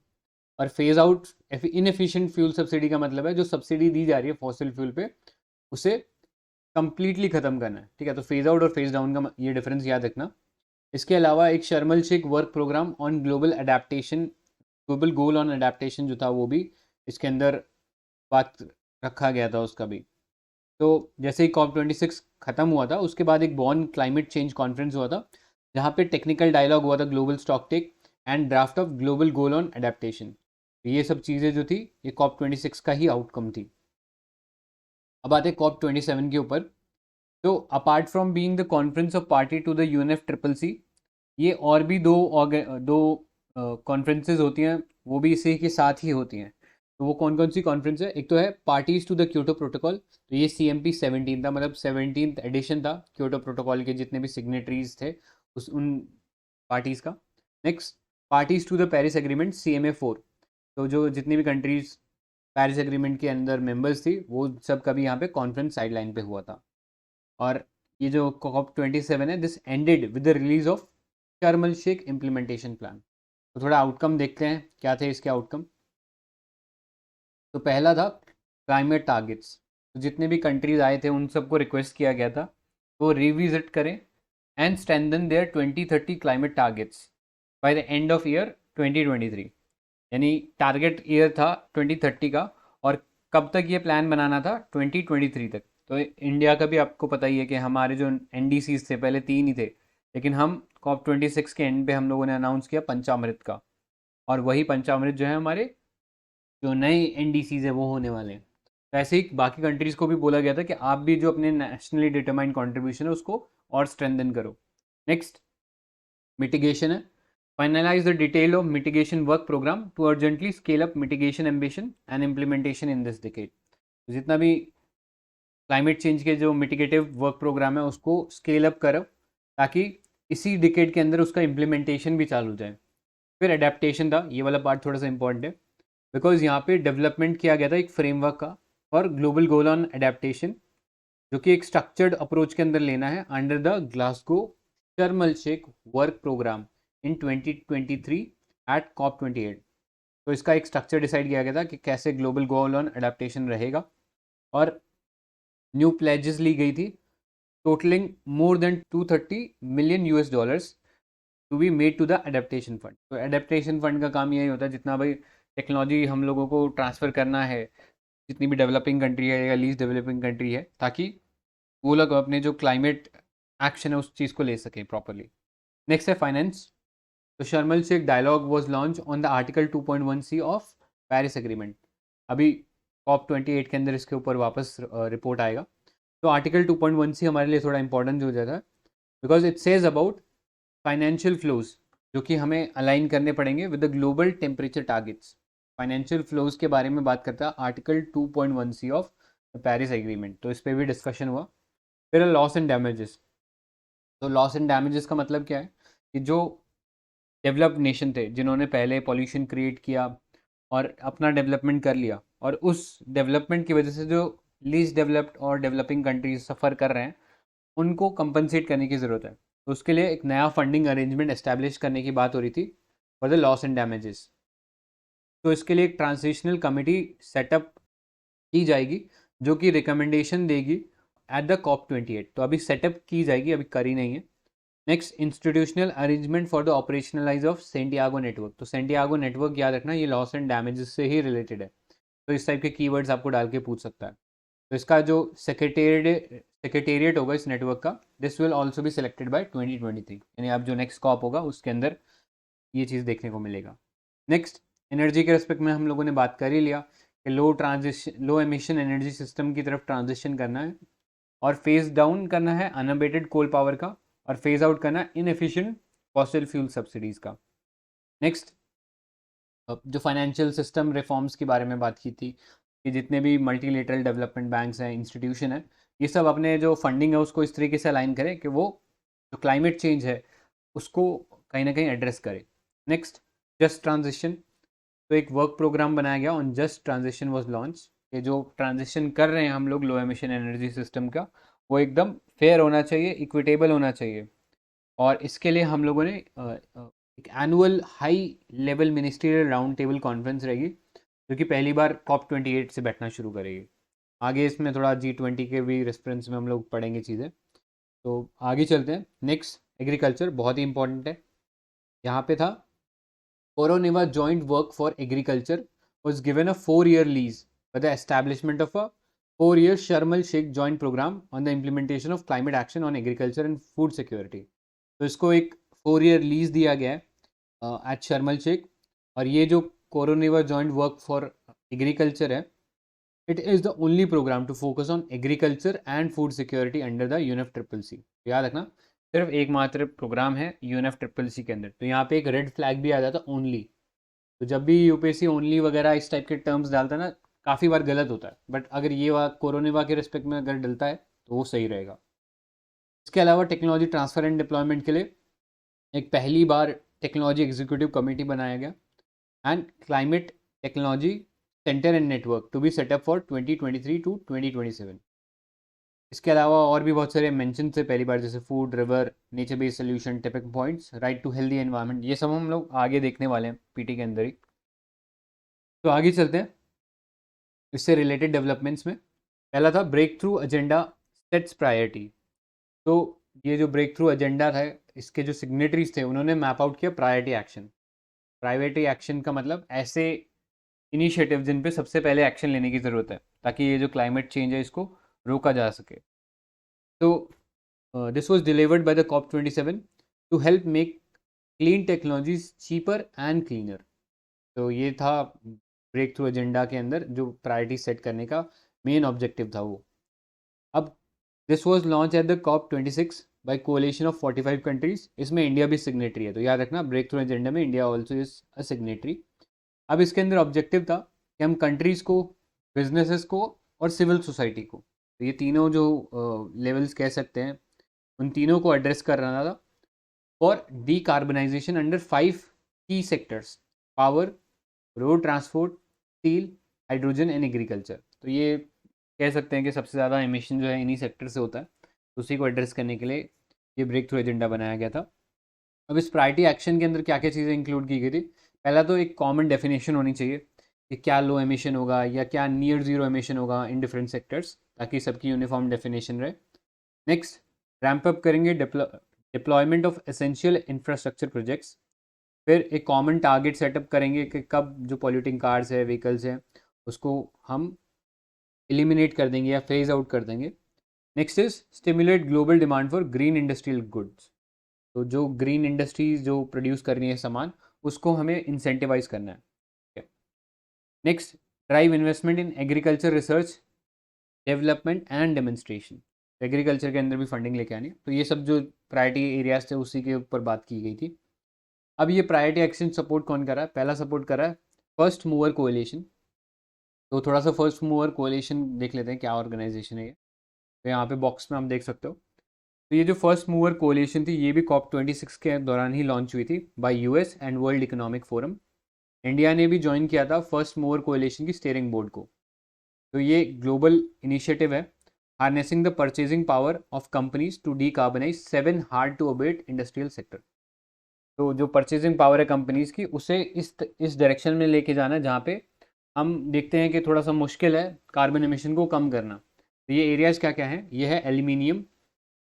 और phase out inefficient fuel subsidy का मतलब है जो सब्सिडी दी जा रही है फॉसिल फ्यूल पे, उसे कंप्लीटली ख़त्म करना है। ठीक है, तो फेज आउट और फेज डाउन का ये डिफरेंस याद रखना। इसके अलावा एक Sharm el Sheikh work programme on global adaptation, global goal on adaptation जो था वो भी इसके अंदर बात रखा गया था उसका भी। तो जैसे ही कॉप 26 ख़त्म हुआ था उसके बाद एक बॉन क्लाइमेट चेंज कॉन्फ्रेंस हुआ था, जहाँ पे टेक्निकल डायलॉग हुआ था global stocktake and draft of global goal on adaptation. ये सब चीज़ें जो थी ये कॉप 26 का ही आउटकम थी। अब आते कॉप 27 के ऊपर। तो apart from being the conference of party to the UNFCCC, ये और भी दो कॉन्फ्रेंसेज होती हैं, वो भी इसी के साथ ही होती हैं। तो वो कौन कौन सी कॉन्फ्रेंस है, एक तो है parties to the Kyoto protocol. तो ये CMP 17 था, मतलब 17th एडिशन था क्योटो प्रोटोकॉल के जितने भी सिग्नेटरीज थे उस उन पार्टीज़ का। Next, parties to the Paris agreement CMA 4। तो जो जितनी भी कंट्रीज पेरिस एग्रीमेंट के अंदर मेंबर्स थी वो सब का भी यहाँ पे कॉन्फ्रेंस साइडलाइन पे हुआ था। और ये जो कॉप 27 है, this ended with the release of शर्म एल शेख इम्प्लीमेंटेशन प्लान। तो थोड़ा आउटकम देखते हैं क्या थे इसके आउटकम। तो पहला था क्लाइमेट टारगेट्स। तो जितने भी कंट्रीज आए थे उन सबको रिक्वेस्ट किया गया था वो रिविजिट करें and strengthen their 2030 climate targets by the end of year 2023। यानी टारगेट ईयर था 2030 का, और कब तक ये प्लान बनाना था, 2023 तक। तो इंडिया का भी आपको पता ही है कि हमारे जो NDCs थे पहले 3 ही थे, लेकिन हम कॉप 26 के एंड पे हम लोगों ने अनाउंस किया पंचामृत का। और वही पंचामृत जो है हमारे जो नए NDCs है वो होने वाले हैं। तो ऐसे ही बाकी कंट्रीज़ को भी बोला गया था कि आप भी जो अपने नेशनली डिटरमाइंड कॉन्ट्रीब्यूशन है उसको और स्ट्रेंथन करो। नेक्स्ट, मिटिगेशन है। Finalise the detail of mitigation work programme to urgently scale up mitigation ambition and implementation in this decade. तो जितना भी क्लाइमेट चेंज के जो मिटिगेटिव वर्क प्रोग्राम है उसको स्केल अप करो ताकि इसी डिकेड के अंदर उसका इम्प्लीमेंटेशन भी चालू हो जाए। फिर अडेप्टेशन था, ये वाला पार्ट थोड़ा सा इंपॉर्टेंट है बिकॉज यहाँ पे डेवलपमेंट किया गया था एक फ्रेमवर्क का for global goal on adaptation, जो कि एक स्ट्रक्चर्ड अप्रोच के अंदर लेना है अंडर द ग्लासगो शर्म एल शेख वर्क प्रोग्राम इन 2023 एट कॉप 28। तो इसका एक स्ट्रक्चर डिसाइड किया गया था कि कैसे ग्लोबल गोल ऑन अडेप्टेशन रहेगा। और न्यू प्लेजेस ली गई थी totalling more than 230 million US dollars to be made to the adaptation fund. तो अडेप्टेशन फंड का काम यही होता है जितना भाई टेक्नोलॉजी हम लोगों को ट्रांसफ़र करना है जितनी भी डेवलपिंग कंट्री है या लीस्ट डेवलपिंग कंट्री है, ताकि वो लोग अपने जो क्लाइमेट एक्शन है उस चीज़ को ले सकें प्रॉपरली। नेक्स्ट है फाइनेंस। तो Sharm el Sheikh dialogue was launch on the article 2.1C of Paris agreement. अभी कॉप 28 के अंदर इसके ऊपर वापस रिपोर्ट आएगा। तो आर्टिकल 2.1C हमारे लिए थोड़ा इंपॉर्टेंट हो जाता है because it says about financial flows जो कि हमें अलाइन करने पड़ेंगे with the global temperature targets. Financial flows के बारे में बात करता है article 2.1C of Paris agreement. तो इस पर भी डिस्कशन हुआ। फिर लॉस एंड डैमेजेस। तो लॉस एंड डैमेजेस का मतलब क्या है कि जो डेवलप्ड नेशन थे जिन्होंने पहले पॉल्यूशन क्रिएट किया और अपना डेवलपमेंट कर लिया, और उस डेवलपमेंट की वजह से जो लीस्ट डेवलप्ड और डेवलपिंग कंट्रीज सफ़र कर रहे हैं उनको कंपनसेट करने की ज़रूरत है। तो उसके लिए एक नया फंडिंग अरेंजमेंट एस्टैब्लिश करने की बात हो रही थी for the loss and damages. तो इसके लिए एक ट्रांजिशनल कमेटी सेटअप की जाएगी जो कि रिकमेंडेशन देगी एट द COP28। तो अभी सेटअप की जाएगी, अभी करी नहीं है। Next, institutional arrangement for the operationalise of Santiago network. तो सेंटियागो नेटवर्क याद रखना, ये लॉस एंड डैमेजेस से ही रिलेटेड है, तो इस टाइप के कीवर्ड्स आपको डाल के पूछ सकता है। तो इसका जो सेक्रेटेरिएट होगा इस नेटवर्क का, दिस विल ऑल्सो भी सिलेक्टेड बाय 2023, यानी अब जो नेक्स्ट कॉप होगा उसके अंदर ये चीज़ देखने को मिलेगा। नेक्स्ट, एनर्जी के रेस्पेक्ट में हम लोगों ने बात कर ही लिया कि लो एमिशन एनर्जी सिस्टम की तरफ ट्रांजिशन करना है, और फेज डाउन करना है अनअबेटेड कोल पावर का, और फेज आउट करना है इनएफिशिएंट फॉसिल फ्यूल सब्सिडीज का। नेक्स्ट, जो फाइनेंशियल सिस्टम रिफॉर्म्स के बारे में बात की थी कि जितने भी मल्टीलेटरल डेवलपमेंट बैंक्स हैं, इंस्टीट्यूशन है, ये सब अपने जो फंडिंग है उसको इस तरीके से अलाइन करें कि वो जो क्लाइमेट चेंज है उसको कहीं ना कहीं एड्रेस करे। Next, just transition. तो एक वर्क प्रोग्राम बनाया गया on just transition was launch. ये जो ट्रांजिशन कर रहे हैं हम लोग लो एमिशन एनर्जी सिस्टम का, वो एकदम फेयर होना चाहिए, इक्विटेबल होना चाहिए, और इसके लिए हम लोगों ने एक annual high level ministerial round table conference रहेगी, जो कि पहली बार COP28 से बैठना शुरू करेगी। आगे इसमें थोड़ा G20 के भी रेफरेंस में हम लोग पढ़ेंगे चीज़ें। तो आगे चलते हैं। नेक्स्ट, एग्रीकल्चर बहुत ही इंपॉर्टेंट है। यहाँ पे था Coroneva Joint Work for Agriculture was given a 4-year lease for the establishment of a 4-year Sharm el Sheikh joint program on the implementation of climate action on agriculture and food security। तो इसको एक 4-year lease दिया गया है eight शर्म el Sheikh, और ये जो Koronivia joint work for agriculture है, it is the only programme to focus on agriculture and food security under the UNFCCC। याद रखना, सिर्फ एकमात्र प्रोग्राम है UNFCCC के अंदर। तो यहाँ पे एक रेड फ्लैग भी आ जाता ओनली। तो जब भी यूपीएससी ओनली वगैरह इस टाइप के टर्म्स डालता है ना, काफ़ी बार गलत होता है, बट अगर ये कोरोनेवा के रिस्पेक्ट में अगर डलता है तो वो सही रहेगा। इसके अलावा टेक्नोलॉजी ट्रांसफर एंड डिप्लॉयमेंट के लिए एक पहली बार टेक्नोलॉजी एग्जीक्यूटिव कमेटी बनाया गया, and climate technology centre and network to be set up for 2023 to 2027। इसके अलावा और भी बहुत सारे मेंशन थे पहली बार, जैसे food, river, nature based solution, tipping points, right to healthy environment. ये सब हम लोग आगे देखने वाले हैं पीटी के अंदर ही। तो आगे चलते हैं इससे रिलेटेड डेवलपमेंट्स में। पहला था breakthrough agenda sets priority. तो ये जो ब्रेक थ्रू एजेंडा था, इसके जो सिग्नेटरीज थे उन्होंने मैप आउट किया प्रायोरिटी एक्शन। प्रायोरिटी एक्शन का मतलब ऐसे इनिशिएटिव जिन पे सबसे पहले एक्शन लेने की ज़रूरत है, ताकि ये जो क्लाइमेट चेंज है इसको रोका जा सके। तो this was delivered by the COP27 to help make clean technologies cheaper and cleaner. तो ये था ब्रेक थ्रू एजेंडा के अंदर जो प्रायोरिटी सेट करने का मेन ऑब्जेक्टिव था वो। अब this was launch at the COP26 by coalition of 45 countries. इसमें इंडिया भी सिग्नेटरी है, तो याद रखना ब्रेक थ्रू एजेंडा में India also is a signatory. अब इसके अंदर ऑब्जेक्टिव था कि हम कंट्रीज़ को, बिजनेसेस को और सिविल सोसाइटी को, तो ये तीनों जो लेवल्स कह सकते हैं, उन तीनों को एड्रेस कर रहा था फॉर डीकार्बनाइजेशन अंडर 5 की sectors: power, road transport, steel, hydrogen and agriculture. तो ये कह सकते हैं कि सबसे ज़्यादा एमिशन जो है इन्हीं सेक्टर से होता है, तो उसी को एड्रेस करने के लिए ये ब्रेक थ्रू एजेंडा बनाया गया था। अब इस प्रायोरिटी एक्शन के अंदर क्या क्या चीज़ें इंक्लूड की गई थी? पहला तो एक कॉमन डेफिनेशन होनी चाहिए कि क्या लो एमिशन होगा या क्या नियर जीरो एमिशन होगा इन डिफरेंट सेक्टर्स, ताकि सबकी यूनिफॉर्म डेफिनेशन रहे। नेक्स्ट, रैंप अप करेंगे deployment of essential infrastructure projects. फिर एक कॉमन टारगेट सेटअप करेंगे कि कब जो पॉल्यूटिंग कार्स है, व्हीकल्स हैं, उसको हम एलिमिनेट कर देंगे या फेज आउट कर देंगे। Next is stimulate global demand for green industrial goods. तो जो ग्रीन इंडस्ट्रीज जो प्रोड्यूस कर रही है सामान, उसको हमें इंसेंटिवाइज करना है। Next, drive investment in agriculture research, development and demonstration. Agriculture के अंदर भी फंडिंग लेके आनी है। तो ये सब जो प्रायोरिटी एरियाज थे उसी के ऊपर बात की गई थी। अब ये प्रायोरिटी एक्शन सपोर्ट कौन कर रहा है? पहला सपोर्ट कर रहा है फर्स्ट मूवर कोएलिशन। तो थोड़ा सा फर्स्ट मूवर कोएलिशन देख लेते हैं क्या ऑर्गेनाइजेशन है ये। तो यहाँ पे बॉक्स में आप देख सकते हो। तो ये जो फर्स्ट मूवर कोएलिशन थी, ये भी COP26 के दौरान ही लॉन्च हुई थी by US and World Economic Forum. India ने भी ज्वाइन किया था फर्स्ट मूवर कोएलिशन की स्टीयरिंग बोर्ड को। तो ये ग्लोबल इनिशिएटिव है harnessing the purchasing power of companies to decarbonise 7 hard to abate industrial sector. तो जो परचेजिंग पावर है कंपनीज की, उसे इस डायरेक्शन में लेके जाना है जहाँ पे हम देखते हैं कि थोड़ा सा मुश्किल है कार्बन एमिशन को कम करना। तो ये एरियाज क्या क्या हैं, ये है aluminium,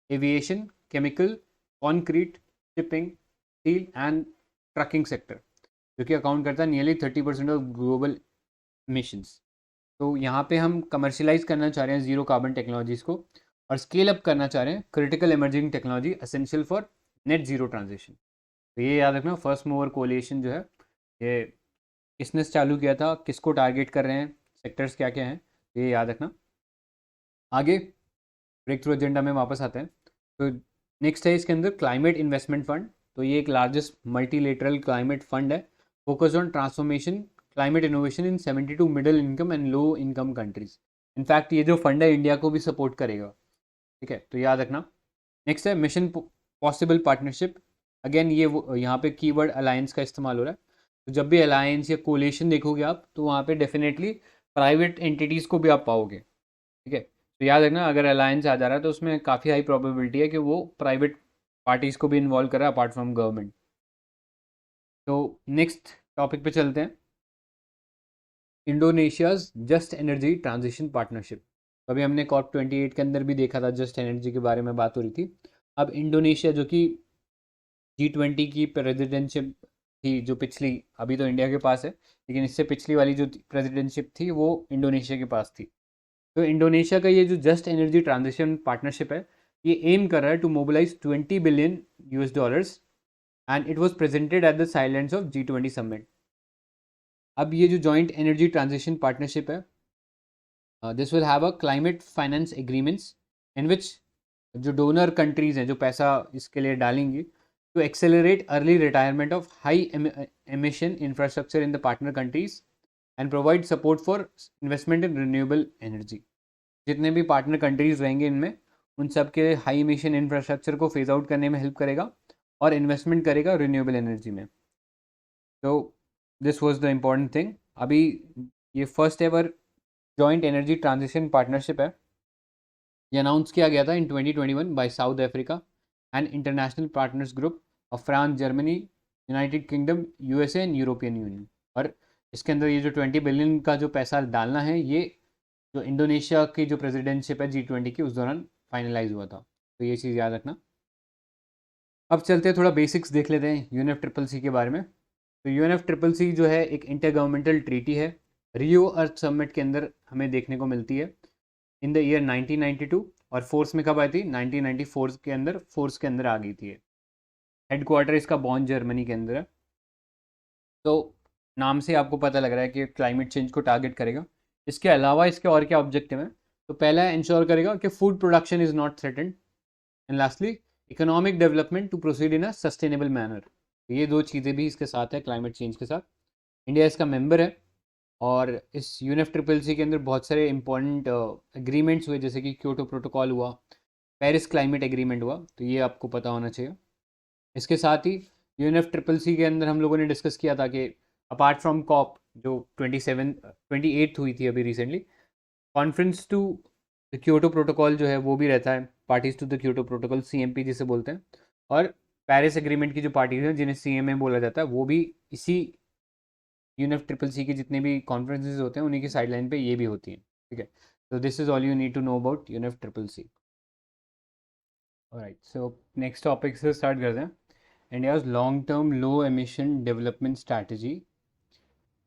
aviation, chemical, concrete, shipping, steel and trucking sector, जो कि अकाउंट करता है नियरली 30% ऑफ ग्लोबल मिशंस। तो यहाँ पे हम कमर्शलाइज करना चाह रहे हैं ज़ीरो कार्बन टेक्नोलॉजीज़ को, और स्केल अप करना चाह रहे हैं critical emerging technology essential for net zero transition. तो ये याद रखना, फर्स्ट मूवर कोलिएशन जो है ये किसने चालू किया था, किसको टारगेट कर रहे हैं, सेक्टर्स क्या क्या हैं, ये याद रखना। आगे ब्रेक थ्रू एजेंडा में वापस आते हैं। तो नेक्स्ट है इसके अंदर क्लाइमेट इन्वेस्टमेंट फंड। तो ये एक लार्जेस्ट मल्टीलेटरल क्लाइमेट फंड है, focus on transformation climate innovation in 72 middle income and low income countries. In fact ये जो फंड है इंडिया को भी सपोर्ट करेगा, ठीक है, तो याद रखना। नेक्स्ट है मिशन पॉसिबल पार्टनरशिप। अगेन ये यहाँ पे कीवर्ड अलायंस का इस्तेमाल हो रहा है। तो जब भी अलायंस या कोलेशन देखोगे आप, तो वहाँ पे डेफिनेटली प्राइवेट एंटिटीज़ को भी आप पाओगे, ठीक है। तो याद रखना, अगर अलायंस आ जा रहा है तो उसमें काफ़ी हाई प्रोबेबिलिटी है कि वो प्राइवेट पार्टीज़ को भी इन्वॉल्व कर रहा है अपार्ट फ्रॉम गवर्नमेंट। तो नेक्स्ट टॉपिक पे चलते हैं, इंडोनेशियाज जस्ट एनर्जी ट्रांजिशन पार्टनरशिप। अभी हमने कॉप 28 के अंदर भी देखा था, जस्ट एनर्जी के बारे में बात हो रही थी। अब इंडोनेशिया जो कि G20 की प्रेसिडेंटशिप थी जो पिछली, अभी तो इंडिया के पास है, लेकिन इससे पिछली वाली जो प्रेसिडेंटशिप थी वो इंडोनेशिया के पास थी। तो इंडोनेशिया का ये जो जस्ट एनर्जी ट्रांजिशन पार्टनरशिप है, ये एम कर रहा है to mobilise $20 billion and it was presented at the silence of G20 summit. अब ये जो जॉइंट एनर्जी ट्रांजिशन पार्टनरशिप है, this will have a climate finance agreements in which जो डोनर कंट्रीज हैं जो पैसा इसके लिए डालेंगी, to accelerate early retirement of high emission infrastructure in the partner countries and provide support for investment in renewable energy। जितने भी partner countries रहेंगे इनमें, उन सब के हाई इमिशन इंफ्रास्ट्रक्चर को फेज आउट करने में हेल्प करेगा और इन्वेस्टमेंट करेगा रिन्यूएबल एनर्जी में। तो this was the important thing. अभी ये first ever joint energy transition partnership है, ये अनाउंस किया गया था in 2021 by South Africa and international partners group of France, Germany, United Kingdom, USA and European Union. और इसके अंदर ये जो 20 बिलियन का जो पैसा डालना है, ये जो इंडोनेशिया की जो प्रेसिडेंटशिप है G20 की, उस दौरान फाइनलाइज हुआ था। तो ये चीज़ याद रखना। अब चलते हैं, थोड़ा बेसिक्स देख लेते हैं UNFCCC के बारे में। तो UNFCCC जो है एक इंटर गवर्नमेंटल ट्रीटी है, रियो अर्थ समिट के अंदर हमें देखने को मिलती है इन द ईयर 1992, और फोर्स में कब आई थी, 1994 के अंदर फोर्स के अंदर आ गई थी। हेडक्वार्टर इसका बॉन जर्मनी के अंदर है। तो नाम से आपको पता लग रहा है कि क्लाइमेट चेंज को टारगेट करेगा। इसके अलावा इसके और क्या ऑब्जेक्टिव है, तो पहला इंश्योर करेगा कि food production is not threatened, and lastly economic development to proceed in a sustainable manner. ये दो चीज़ें भी इसके साथ है क्लाइमेट चेंज के साथ। इंडिया इसका मेंबर है, और इस UNFCCC के अंदर बहुत सारे इंपॉर्टेंट एग्रीमेंट्स हुए, जैसे कि क्योटो प्रोटोकॉल हुआ, पेरिस क्लाइमेट एग्रीमेंट हुआ, तो ये आपको पता होना चाहिए। इसके साथ ही UNFCCC के अंदर हम लोगों ने डिस्कस किया था कि अपार्ट फ्रॉम कॉप जो 28 हुई थी अभी recently, conference to the Kyoto protocol जो है वो भी रहता है, parties to the Kyoto protocol, CMP जिसे बोलते हैं। और पेरिस एग्रीमेंट की जो पार्टीज हैं जिन्हें CMA बोला जाता है, वो भी इसी UNFCCC के जितने भी कॉन्फ्रेंसेज होते हैं उन्हीं की साइडलाइन पे ये भी होती हैं, ठीक है। तो this is all you need to know about UNFCCC। Alright, so next topic से स्टार्ट करते हैं, India's long term low emission development strategy.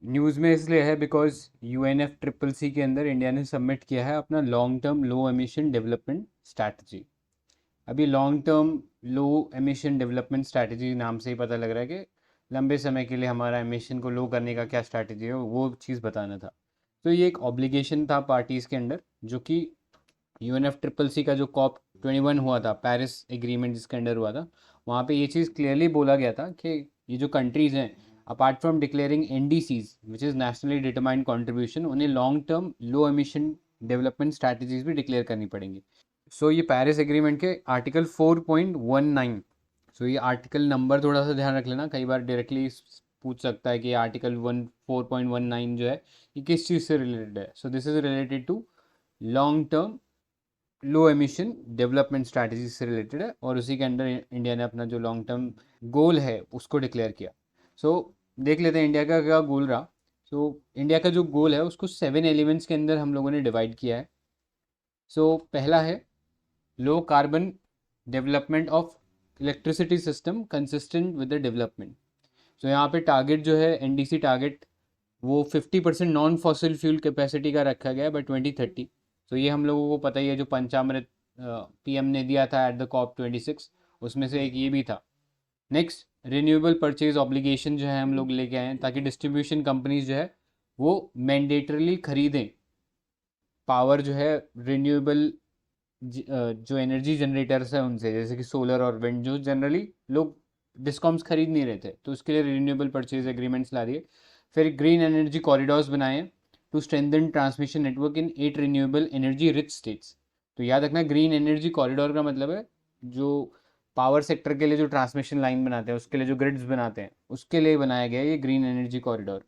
News में इसलिए है बिकॉज UNFCCC के अंदर इंडिया ने सबमिट किया है अपना long term low emission development strategy. अभी long term low emission development strategy नाम से ही पता लग रहा है कि लंबे समय के लिए हमारा एमिशन को लो करने का क्या स्ट्रैटेजी है, वो चीज़ बताना था। तो ये एक ऑब्लिगेशन था पार्टीज़ के अंडर, जो कि UNFCCC का जो COP 21 हुआ था, पेरिस एग्रीमेंट जिसके अंडर हुआ था, वहाँ पे ये चीज़ क्लियरली बोला गया था कि ये जो कंट्रीज़ हैं, apart from declaring NDCs which is nationally determined contribution, उन्हें long term low emission development strategies भी डिक्लेयर करनी पड़ेंगी। सो ये पेरिस एग्रीमेंट के आर्टिकल 4.19, सो ये आर्टिकल नंबर थोड़ा सा ध्यान रख लेना, कई बार डायरेक्टली पूछ सकता है कि आर्टिकल 4.19 जो है ये किस चीज़ से रिलेटेड है। So this is related to long term low emission development strategy से रिलेटेड है, और उसी के अंडर इंडिया ने अपना जो लॉन्ग टर्म गोल है उसको डिक्लेयर किया। सो देख लेते हैं इंडिया का क्या गोल रहा। सो इंडिया का जो गोल है उसको 7 एलिमेंट्स के अंदर हम लोगों ने डिवाइड किया है। पहला है low carbon development of electricity system consistent with the development. यहाँ पे टारगेट जो है एनडीसी टारगेट वो 50% नॉन फॉसिल फ्यूल कैपेसिटी का रखा गया है बाय 2030। ये हम लोगों को पता ही है, जो पंचामृत पीएम ने दिया था एट द COP26, उसमें से एक ये भी था। नेक्स्ट, रिन्यूएबल परचेज ऑब्लिगेशन जो है हम लोग लेके आए हैं, ताकि डिस्ट्रीब्यूशन कंपनीज जो है वो मैंडेटरली खरीदें पावर जो है रिन्यूएबल जो एनर्जी जनरेटर्स है उनसे, जैसे कि सोलर और विंड, जो जनरली लोग डिस्कॉम्स खरीद नहीं रहे थे, तो उसके लिए रिन्यूएबल परचेज एग्रीमेंट्स ला दिए। फिर ग्रीन एनर्जी कॉरिडोर्स बनाए to strengthen transmission network in 8 renewable energy rich states. तो याद रखना, ग्रीन एनर्जी कॉरिडोर का मतलब है जो पावर सेक्टर के लिए जो ट्रांसमिशन लाइन बनाते हैं, उसके लिए जो ग्रिड्स बनाते हैं, उसके लिए बनाया गया है ये ग्रीन एनर्जी कॉरिडोर।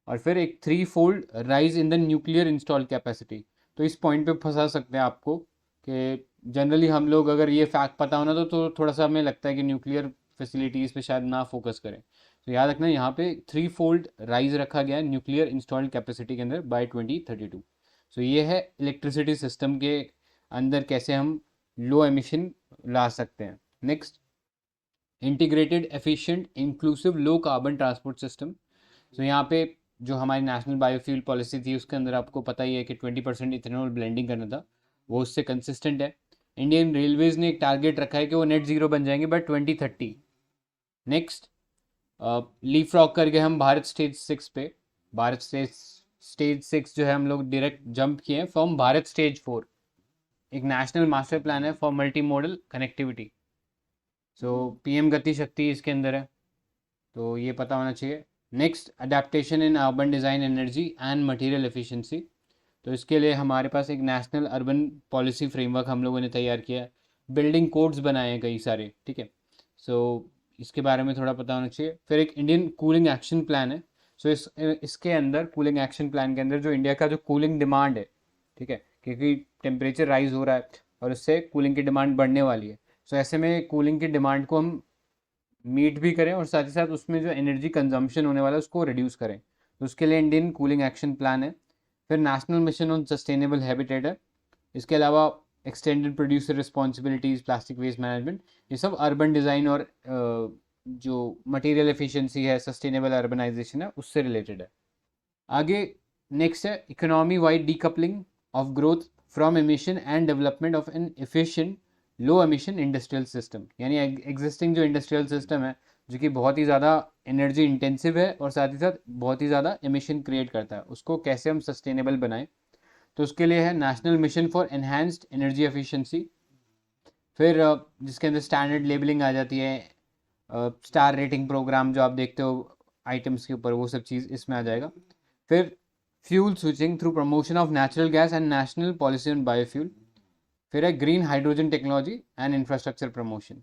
और फिर एक 3 fold rise in the nuclear install capacity. तो इस पॉइंट पे फंसा सकते हैं आपको कि जनरली हम लोग, अगर ये फैक्ट पता होना तो थोड़ा सा हमें लगता है कि न्यूक्लियर फैसिलिटीज़ पे शायद ना फोकस करें। तो याद रखना, यहाँ पे 3 फोल्ड राइज रखा गया है न्यूक्लियर इंस्टॉल्ड कैपेसिटी के अंदर बाय 2032। ये है इलेक्ट्रिसिटी सिस्टम के अंदर कैसे हम लो एमिशन ला सकते हैं। Next, integrated efficient inclusive low carbon transport system. यहाँ पे जो हमारी नेशनल बायोफ्यूल पॉलिसी थी, उसके अंदर आपको पता ही है कि 20% इथेनॉल ब्लेंडिंग करना था, वो उससे कंसिस्टेंट है। इंडियन रेलवेज ने एक टारगेट रखा है कि वो नेट जीरो बन जाएंगे बाय 2030। नेक्स्ट, लीप फ्रॉग करके हम भारत स्टेज 6 पे, भारत स्टेज 6 जो है हम लोग डायरेक्ट जंप किए हैं फ्रॉम भारत स्टेज 4। एक नेशनल मास्टर प्लान है for multi modal connectivity. PM गति शक्ति इसके अंदर है, तो ये पता होना चाहिए। Next, adaptation in urban design energy and material efficiency. तो इसके लिए हमारे पास एक नेशनल अर्बन पॉलिसी फ्रेमवर्क हम लोगों ने तैयार किया है, बिल्डिंग कोड्स बनाए हैं कई सारे, ठीक है। इसके बारे में थोड़ा पता होना चाहिए। फिर एक इंडियन कूलिंग एक्शन प्लान है। इसके अंदर कूलिंग एक्शन प्लान के अंदर जो इंडिया का जो कूलिंग डिमांड है, ठीक है, क्योंकि टेम्परेचर राइज हो रहा है और उससे कूलिंग की डिमांड बढ़ने वाली है। ऐसे में कूलिंग की डिमांड को हम मीट भी करें और साथ ही साथ उसमें जो एनर्जी कंजम्पशन होने वाला है उसको रिड्यूस करें। तो उसके लिए इंडियन कूलिंग एक्शन प्लान है। फिर national mission on sustainable habitat है। इसके अलावा extended producer responsibilities, plastic waste management, ये सब अर्बन डिज़ाइन और जो मटेरियल एफिशिएंसी है, सस्टेनेबल अर्बनाइजेशन है, उससे रिलेटेड है। आगे नेक्स्ट है economy wide decoupling of growth from emission and development of an efficient low emission industrial system. यानी एग्जिस्टिंग जो इंडस्ट्रियल सिस्टम है, जो कि बहुत ही ज़्यादा एनर्जी इंटेंसिव है और साथ ही साथ बहुत ही ज़्यादा एमिशन क्रिएट करता है, उसको कैसे हम सस्टेनेबल बनाएं। तो उसके लिए है national mission for enhanced energy efficiency. फिर जिसके अंदर स्टैंडर्ड लेबलिंग आ जाती है, स्टार रेटिंग प्रोग्राम जो आप देखते हो आइटम्स के ऊपर, वो सब चीज़ इसमें आ जाएगा। फिर fuel switching through promotion of natural gas and national policy on biofuel. फिर है green hydrogen technology and infrastructure promotion.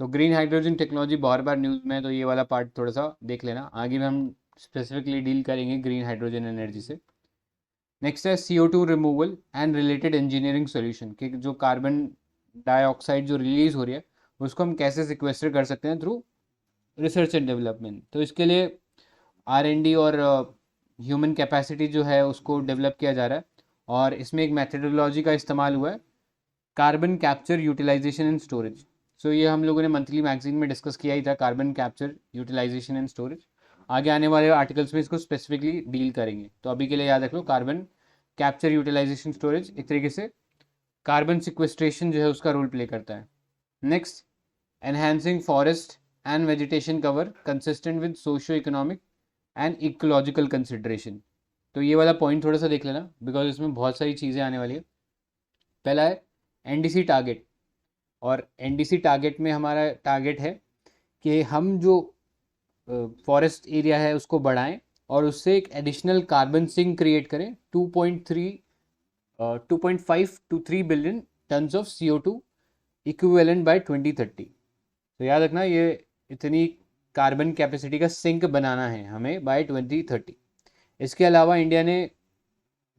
Green hydrogen technology bar bar news में है, तो ये वाला पार्ट थोड़ा सा देख लेना, आगे में हम स्पेसिफिकली डील करेंगे ग्रीन हाइड्रोजन एनर्जी से। नेक्स्ट है CO2 removal and related engineering solution, कि जो कार्बन डाइऑक्साइड जो रिलीज हो रही है उसको हम कैसे सिक्वेस्टर कर सकते हैं थ्रू रिसर्च एंड डेवलपमेंट। तो इसके लिए R&D और ह्यूमन कैपेसिटी जो है उसको डेवलप किया जा रहा है, और इसमें एक मेथडोलॉजी का इस्तेमाल हुआ है, carbon capture utilisation and storage. ये हम लोगों ने मंथली मैगजीन में डिस्कस किया ही था, carbon capture utilisation and storage. आगे आने वाले आर्टिकल्स में इसको स्पेसिफिकली डील करेंगे, तो अभी के लिए याद रख लो, कार्बन कैप्चर यूटिलाइजेशन स्टोरेज एक तरीके से कार्बन सिक्वेस्ट्रेशन जो है उसका रोल प्ले करता है। Next, enhancing forest and vegetation cover consistent with socio economic and ecological consideration. तो ये वाला पॉइंट थोड़ा सा देख लेना, बिकॉज इसमें बहुत सारी चीज़ें आने वाली है। पहला है NDC टारगेट, और NDC टारगेट में हमारा टारगेट है कि हम जो फॉरेस्ट एरिया है उसको बढ़ाएं और उससे एक एडिशनल कार्बन सिंक क्रिएट करें 2.5 to 3 billion tons of CO2 equivalent by 2030। तो याद रखना, ये इतनी कार्बन कैपेसिटी का सिंक बनाना है हमें बाय 2030। इसके अलावा इंडिया ने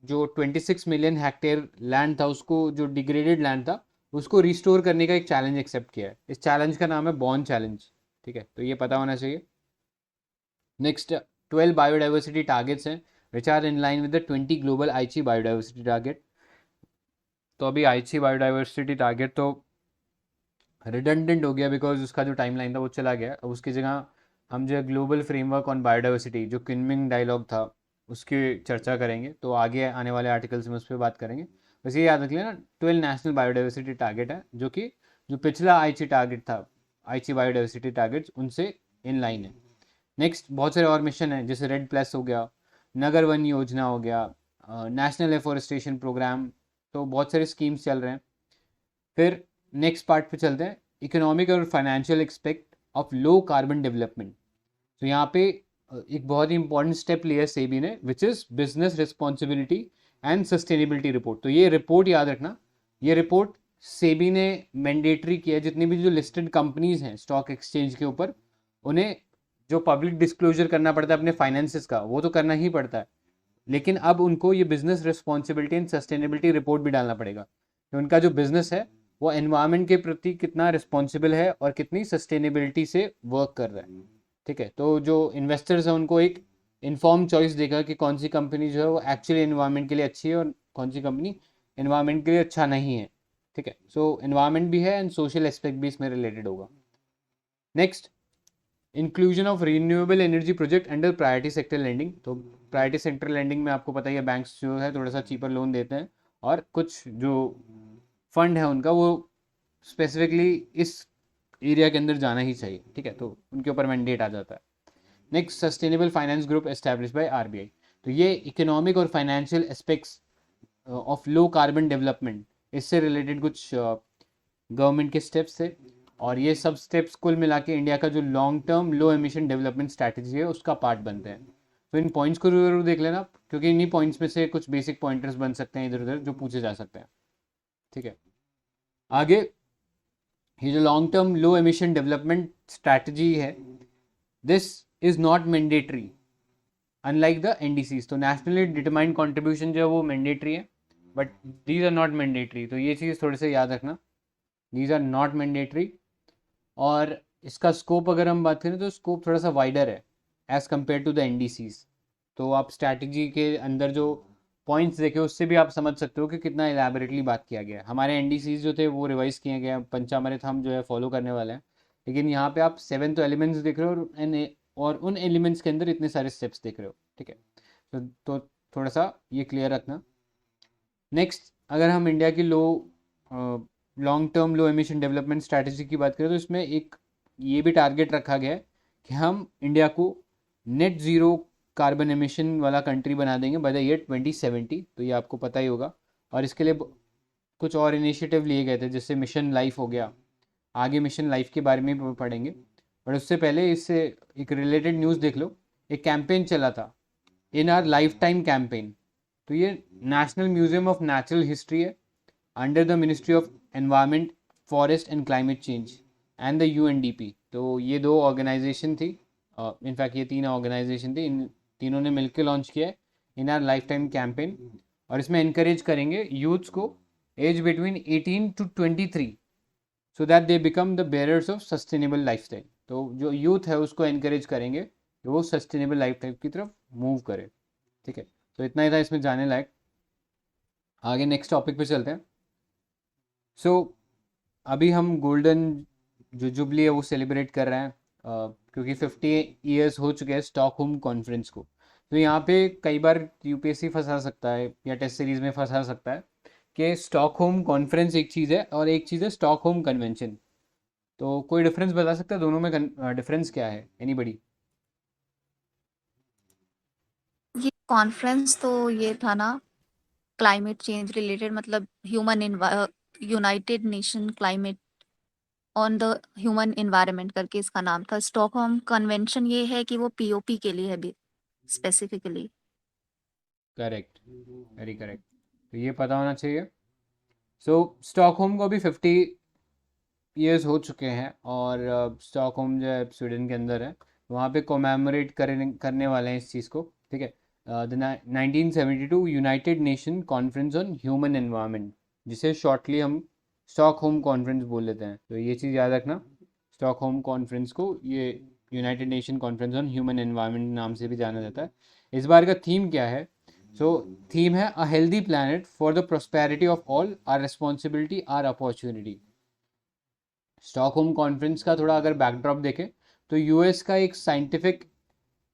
जो 26 मिलियन हेक्टेयर लैंड था, उसको जो डिग्रेडेड लैंड था उसको रिस्टोर करने का एक चैलेंज एक्सेप्ट किया है। इस चैलेंज का नाम है बॉर्न चैलेंज, ठीक है, तो ये पता होना चाहिए। नेक्स्ट, 12 बायोडाइवर्सिटी टारगेट्स हैं which are in line with the 20 global Aichi biodiversity target. तो अभी आईची बायोडाइवर्सिटी टारगेट तो रिडंडेंट हो गया बिकॉज उसका जो टाइमलाइन था वो चला गया। अब उसकी जगह हम जो ग्लोबल फ्रेमवर्क ऑन बायोडाइवर्सिटी जो किनमिंग डायलॉग था उसकी चर्चा करेंगे, तो आगे आने वाले आर्टिकल्स में उस पर बात करेंगे। बस ये याद रख लेना 12 नेशनल बायोडाइवर्सिटी टारगेट है, जो पिछला आईची टारगेट था, आईची बायोडाइवर्सिटी टारगेट उनसे इन लाइन है। नेक्स्ट बहुत सारे और मिशन हैं, जैसे रेड प्लस हो गया, नगर वन योजना हो गया, नेशनल एफोरेस्टेशन प्रोग्राम, तो बहुत सारे स्कीम्स चल रहे हैं। फिर नेक्स्ट पार्ट पे चलते हैं, इकोनॉमिक और financial expect of low carbon development. तो यहाँ पे एक बहुत ही इंपॉर्टेंट स्टेप लिया है सेबी ने, which is business responsibility and sustainability report. तो ये रिपोर्ट याद रखना, ये रिपोर्ट सेबी ने मैंडेटरी किया है, जितनी भी जो लिस्टेड कंपनीज हैं स्टॉक एक्सचेंज के ऊपर, उन्हें जो पब्लिक डिस्क्लोजर करना पड़ता है अपने फाइनेंसेस का, वो तो करना ही पड़ता है, लेकिन अब उनको ये business responsibility and sustainability report भी डालना पड़ेगा कि उनका जो बिजनेस है वो एनवायरनमेंट के प्रति कितना रिस्पॉन्सिबल है और कितनी सस्टेनेबिलिटी से वर्क कर रहा है। ठीक है, तो जो इन्वेस्टर्स हैं उनको एक इन्फॉर्म चॉइस देगा कि कौन सी कंपनी जो है वो एक्चुअली एनवायरनमेंट के लिए अच्छी है और कौन सी कंपनी एनवायरनमेंट के लिए अच्छा नहीं है। ठीक है, सो एनवायरनमेंट भी है एंड सोशल एस्पेक्ट भी इसमें रिलेटेड होगा। Next, inclusion of renewable energy project under priority sector lending. तो प्रायोरिटी सेक्टर लेंडिंग में आपको पता ही है, बैंक्स जो है थोड़ा सा चीपर लोन देते हैं और कुछ जो फंड है उनका वो स्पेसिफिकली इस एरिया के अंदर जाना ही चाहिए। ठीक है, तो उनके ऊपर मैंडेट आ जाता है। Next, sustainable finance group establish by RBI. तो ये इकोनॉमिक और financial aspects of low carbon development, इससे रिलेटेड कुछ गवर्नमेंट के स्टेप्स थे, और ये सब स्टेप्स कुल मिला के इंडिया का जो long term low emission development strategy है उसका पार्ट बनते हैं। तो इन पॉइंट्स को जरूर देख लेना, क्योंकि इन्हीं पॉइंट्स में से कुछ बेसिक पॉइंटर्स बन सकते हैं इधर उधर जो पूछे जा सकते हैं। ठीक है, आगे ये जो long term low emission development strategy है, this is not mandatory unlike the NDCs. तो नेशनली डिटरमाइंड कॉन्ट्रीब्यूशन जो है वो मैंडेटरी है, but these are not mandatory. तो ये चीज़ थोड़े से याद रखना, दीज आर नॉट मैंडेटरी। और इसका स्कोप अगर हम बात करें तो स्कोप थोड़ा सा वाइडर है as compared to the NDCs. तो आप स्ट्रैटेजी के अंदर जो पॉइंट्स देखे उससे भी आप समझ सकते हो कि कितना इलेबोरेटली बात किया गया है। हमारे एनडीसीज जो थे वो रिवाइज किए गए हैं, पंचामृत हम जो है फॉलो करने वाले हैं, लेकिन यहाँ पे आप 7 तो एलिमेंट्स देख रहे हो और उन एलिमेंट्स के अंदर इतने सारे स्टेप्स देख रहे हो। ठीक है, तो थोड़ा सा ये क्लियर रखना। नेक्स्ट, अगर हम इंडिया की long term low emission development strategy की बात करें तो इसमें एक ये भी टारगेट रखा गया है कि हम इंडिया को नेट ज़ीरो कार्बन एमिशन वाला कंट्री बना देंगे बाय द ईयर 2070। तो ये आपको पता ही होगा, और इसके लिए कुछ और इनिशिएटिव लिए गए थे, जैसे मिशन लाइफ हो गया। आगे मिशन लाइफ के बारे में भी पढ़ेंगे, बट उससे पहले इससे एक रिलेटेड न्यूज़ देख लो। एक कैंपेन चला था, in our life time campaign. तो ये national museum of natural history है under the ministry of environment, forest and climate change and the UNDP. तो ये दो ऑर्गेनाइजेशन थी, इनफैक्ट ये 3 ऑर्गेनाइजेशन थी, इन तीनों ने मिलकर लॉन्च किया है in our life time campaign. और इसमें इनकरेज करेंगे यूथ्स को age between 18 to 23 so that they become the bearers of sustainable lifestyle. तो जो यूथ है उसको इनकरेज करेंगे कि वो सस्टेनेबल लाइफ टाइप की तरफ मूव करे। ठीक है, तो इतना ही था इसमें जाने लायक। आगे नेक्स्ट टॉपिक पे चलते हैं। सो अभी हम गोल्डन जो जुबली है वो सेलिब्रेट कर रहे हैं, क्योंकि 50 ईयर्स हो चुके हैं स्टॉकहोम कॉन्फ्रेंस को। तो यहाँ पे कई बार यूपीएससी फंसा सकता है या टेस्ट सीरीज में फंसा सकता है कि स्टॉकहोम कॉन्फ्रेंस एक चीज़ है और एक चीज़ है स्टॉकहोम कन्वेंशन। तो कोई डिफरेंस बता सकता है दोनों में? डिफरेंस क्या है, एनीबडी? ये कॉन्फ्रेंस तो ये था ना, क्लाइमेट चेंज रिलेटेड, मतलब United nation climate on the human environment करके इसका नाम था। स्टॉकहोम कन्वेंशन ये है कि वो पीओपी के लिए है भी स्पेसिफिकली। करेक्ट, वेरी करेक्ट, तो ये पता होना चाहिए। सो स्टॉकहोम को भी 50 ईयर्स हो चुके हैं, और स्टॉकहोम जो है स्वीडन के अंदर है, वहाँ पे कोमैमोरेट करने वाले हैं इस चीज़ को। ठीक है, the 1972 United nation conference on human environment, जिसे शॉर्टली हम स्टॉकहोम कॉन्फ्रेंस बोल लेते हैं। तो ये चीज़ याद रखना, स्टॉकहोम कॉन्फ्रेंस को ये United nation conference on human environment नाम से भी जाना जाता है। इस बार का थीम क्या है? सो थीम है a healthy planet for the prosperity of all, our responsibility our opportunity. Stockholm conference का थोड़ा अगर बैकड्रॉप देखें तो यूएस का एक साइंटिफिक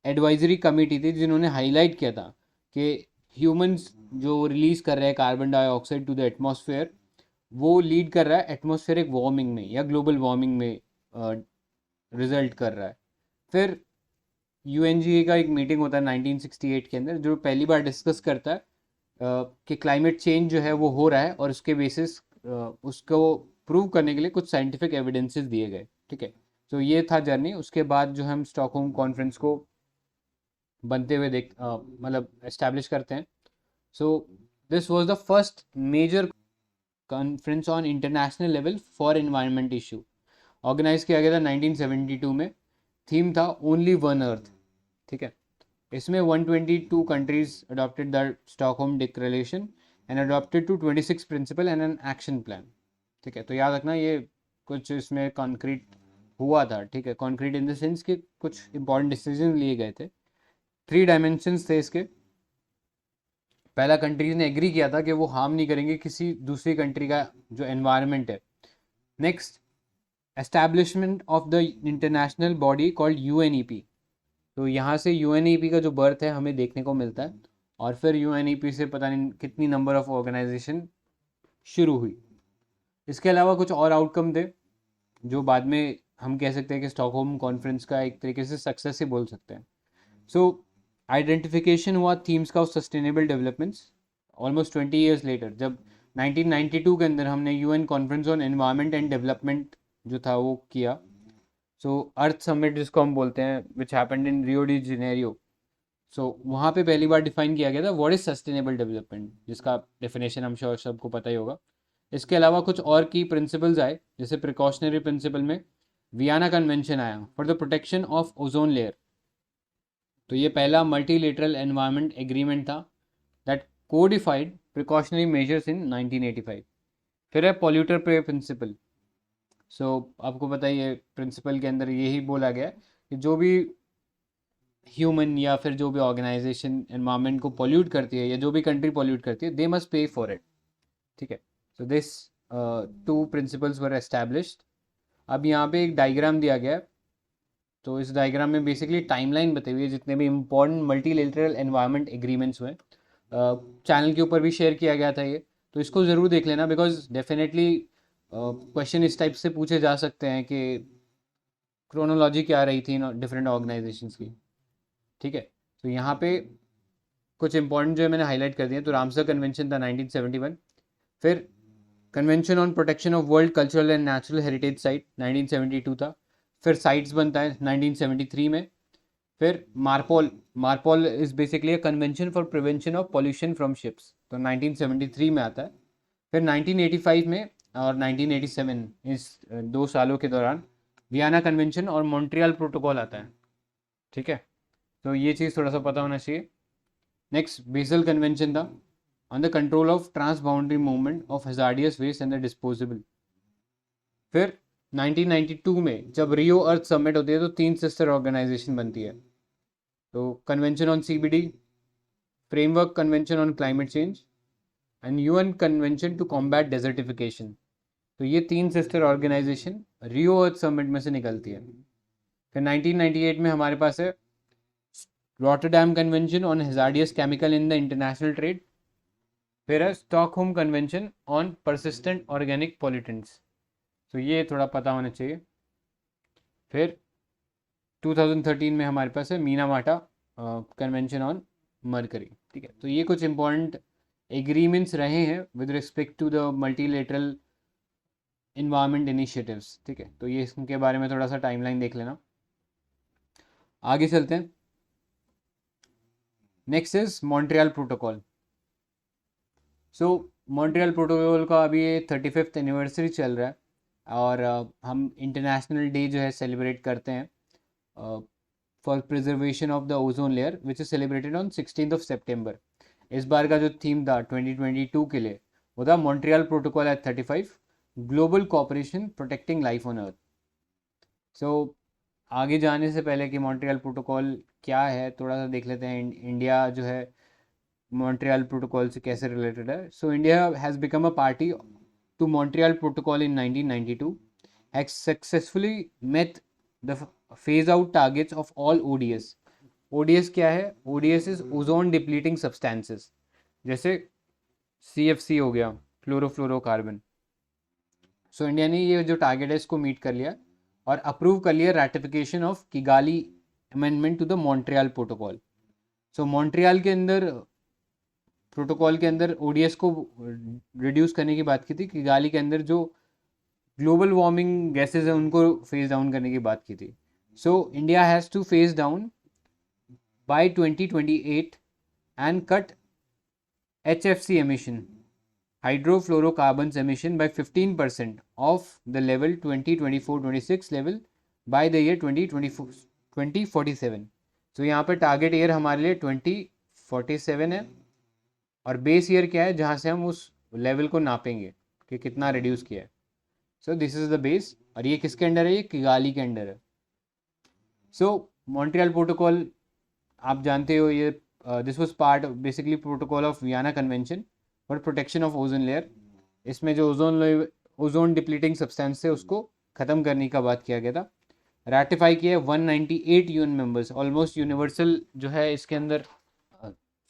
एडवाइजरी कमेटी थी जिन्होंने हाईलाइट किया था कि ह्यूमंस जो रिलीज कर रहे हैं carbon dioxide to the atmosphere, वो लीड कर रहा है एटमॉस्फेरिक वार्मिंग में या ग्लोबल वार्मिंग में रिजल्ट कर रहा है। फिर यूएनजीए का एक मीटिंग होता है 1968 के अंदर जो पहली बार डिस्कस करता है कि क्लाइमेट चेंज जो है वो हो रहा है, और उसके बेसिस उसको प्रूव करने के लिए कुछ साइंटिफिक एविडेंसेस दिए गए। ठीक है, तो ये था जर्नी। उसके बाद जो हम स्टॉकहोम कॉन्फ्रेंस को बनते हुए देख मतलब एस्टैब्लिश करते हैं। So this was the first major conference on international level for environment issue. Organise किया गया था 1972 में। थीम था ओनली वन अर्थ। ठीक है, इसमें 122 countries adopted the Stockholm declaration and adopted to 26 principle and an action plan. ठीक है, तो याद रखना ये कुछ इसमें कॉन्क्रीट हुआ था। ठीक है, कॉन्क्रीट इन द सेंस कि कुछ इंपॉर्टेंट डिसीजन लिए गए थे। 3 डायमेंशंस थे इसके। पहला, कंट्रीज ने एग्री किया था कि वो हार्म नहीं करेंगे किसी दूसरी कंट्री का जो एनवायरनमेंट है। Next, establishment of the international body called UNEP. तो यहाँ से यूएनईपी का जो बर्थ है हमें देखने को मिलता है, और फिर यूएनईपी से पता नहीं कितनी नंबर ऑफ ऑर्गेनाइजेशन शुरू हुई। इसके अलावा कुछ और आउटकम थे जो बाद में हम कह सकते हैं कि स्टॉकहोम कॉन्फ्रेंस का एक तरीके से सक्सेस ही बोल सकते हैं। सो आइडेंटिफिकेशन हुआ थीम्स का of sustainable developments almost 20 years later, जब 1992 के अंदर हमने UN conference on environment and development जो था वो किया। सो अर्थ समिट जिसको हम बोलते हैं which happened in Rio de Janeiro. So वहाँ पे पहली बार डिफाइन किया गया था व्हाट इज सस्टेनेबल डेवलपमेंट, जिसका डेफिनेशन हम श्योर सबको पता ही होगा। इसके अलावा कुछ और की प्रिंसिपल्स आए, जैसे प्रिकॉशनरी प्रिंसिपल में वियना कन्वेंशन आया for the protection of ozone layer. तो ये पहला मल्टीलेटरल एनवायरनमेंट एग्रीमेंट था that codified precautionary measures in 1985। फिर है पॉल्यूटर पे प्रिंसिपल। सो आपको पता ही है प्रिंसिपल के अंदर यही बोला गया कि जो भी ह्यूमन या फिर जो भी ऑर्गेनाइजेशन एनवायरनमेंट को पॉल्यूट करती है या जो भी कंट्री पॉल्यूट करती है, they must pay for it. ठीक है, so this 2 principles were established. अब यहाँ पे एक डायग्राम दिया गया है। तो इस डायग्राम में बेसिकली टाइमलाइन बताई हुई है जितने भी इंपॉर्टेंट मल्टीलेटरल एनवायरनमेंट एग्रीमेंट्स हुए। चैनल के ऊपर भी शेयर किया गया था ये, तो इसको ज़रूर देख लेना बिकॉज डेफिनेटली क्वेश्चन इस टाइप से पूछे जा सकते हैं कि क्रोनोलॉजी क्या रही थी डिफरेंट ऑर्गेनाइजेशंस की। ठीक है, तो यहाँ पे कुछ इंपॉर्टेंट जो है मैंने हाईलाइट कर दिए। तो रामसर कन्वेंशन था 1971। फिर convention on protection of world cultural and natural heritage site 1972 था। फिर साइट्स बनता है 1973 में। फिर MARPOL, MARPOL is basically a convention for prevention of pollution from ships, तो 1973 में आता है। फिर 1985 में और 1987, इस 2 सालों के दौरान वियना कन्वेंशन और मॉन्ट्रियल प्रोटोकॉल आता है। ठीक है, तो ये चीज़ थोड़ा सा पता होना चाहिए। नेक्स्ट, बेसल कन्वेंशन था on the control of transboundary movement of hazardous waste and the disposable. फिर 1992 में जब रियो अर्थ समिट होती है तो 3 सिस्टर ऑर्गेनाइजेशन बनती है। तो convention on CBD, framework convention on climate change and UN convention to combat desertification. तो ये 3 sister organisation Rio Earth summit में से निकलती है। फिर 1998 में हमारे पास है Rotterdam convention on hazardous chemical in the international trade. फिर है Stockholm convention on persistent organic pollutants. तो ये थोड़ा पता होना चाहिए। फिर 2013 में हमारे पास है मीनामाटा कन्वेंशन ऑन मरकरी। ठीक है, तो ये कुछ इंपॉर्टेंट एग्रीमेंट्स रहे हैं with respect to the multilateral environment initiatives. ठीक है, तो ये इसके बारे में थोड़ा सा टाइमलाइन देख लेना। आगे चलते हैं। Next is Montreal protocol. So Montreal protocol का अभी ये 35th एनिवर्सरी चल रहा है, और हम इंटरनेशनल डे जो है सेलिब्रेट करते हैं for preservation of the ozone layer which is celebrated on 16th September। इस बार का जो थीम था 2022 के लिए वो था Montreal protocol at 35 global cooperation protecting life on earth. So आगे जाने से पहले कि मॉन्ट्रियल प्रोटोकॉल क्या है थोड़ा सा देख लेते हैं। इंडिया जो है मॉन्ट्रियल प्रोटोकॉल से कैसे रिलेटेड है. So India has become a party to Montreal protocol in 1992, has successfully met the phase out targets of all ODS. ODS क्या है? ODS is ozone depleting substances, जैसे CFC हो गया, क्लोरोफ्लोरोकार्बन. सो India ने ये जो टारगेट है इसको मीट कर लिया और अप्रूव कर लिया ratification of Kigali amendment to the Montreal protocol. So Montreal के अंदर प्रोटोकॉल के अंदर ओडीएस को रिड्यूस करने की बात की थी. किगाली के अंदर जो ग्लोबल वार्मिंग गैसेज है उनको फेज डाउन करने की बात की थी. सो India has two phase down by 2028 and cut HFC emission, hydrofluorocarbons emission, by 15% of the level 2024-26 level by the year 2047. तो यहाँ पे टारगेट ईयर हमारे लिए 2047 है और बेस ईयर क्या है जहाँ से हम उस लेवल को नापेंगे कि कितना रिड्यूस किया है. So this is the base. और ये किसके अंडर है? ये किगाली के अंडर है. सो मॉन्ट्रियल प्रोटोकॉल आप जानते हो, ये this was part basically protocol of Vienna convention for protection of ozone layer. इसमें जो ओजोन डिप्लीटिंग सब्सटेंस है उसको ख़त्म करने का बात किया गया था. रैटिफाई किया है 198 यूएन मेंबर्स. ऑलमोस्ट यूनिवर्सल जो है इसके अंदर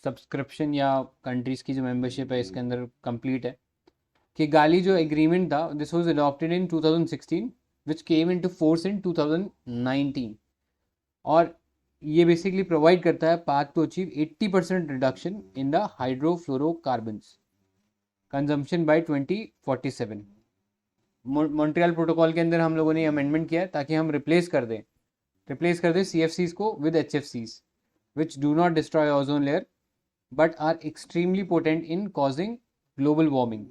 सब्सक्रिप्शन या कंट्रीज़ की जो मेंबरशिप है इसके अंदर कंप्लीट है. कि गाली जो एग्रीमेंट था this was adopted in 2016 which came into force in 2019. और ये बेसिकली प्रोवाइड करता है path to achieve 80% reduction in the hydrofluorocarbons consumption by 2047. Montreal protocol के अंदर हम लोगों ने अमेंडमेंट किया है ताकि हम रिप्लेस कर दें CFCs को with HFCs which do not destroy ozone layer but are extremely potent in causing global warming.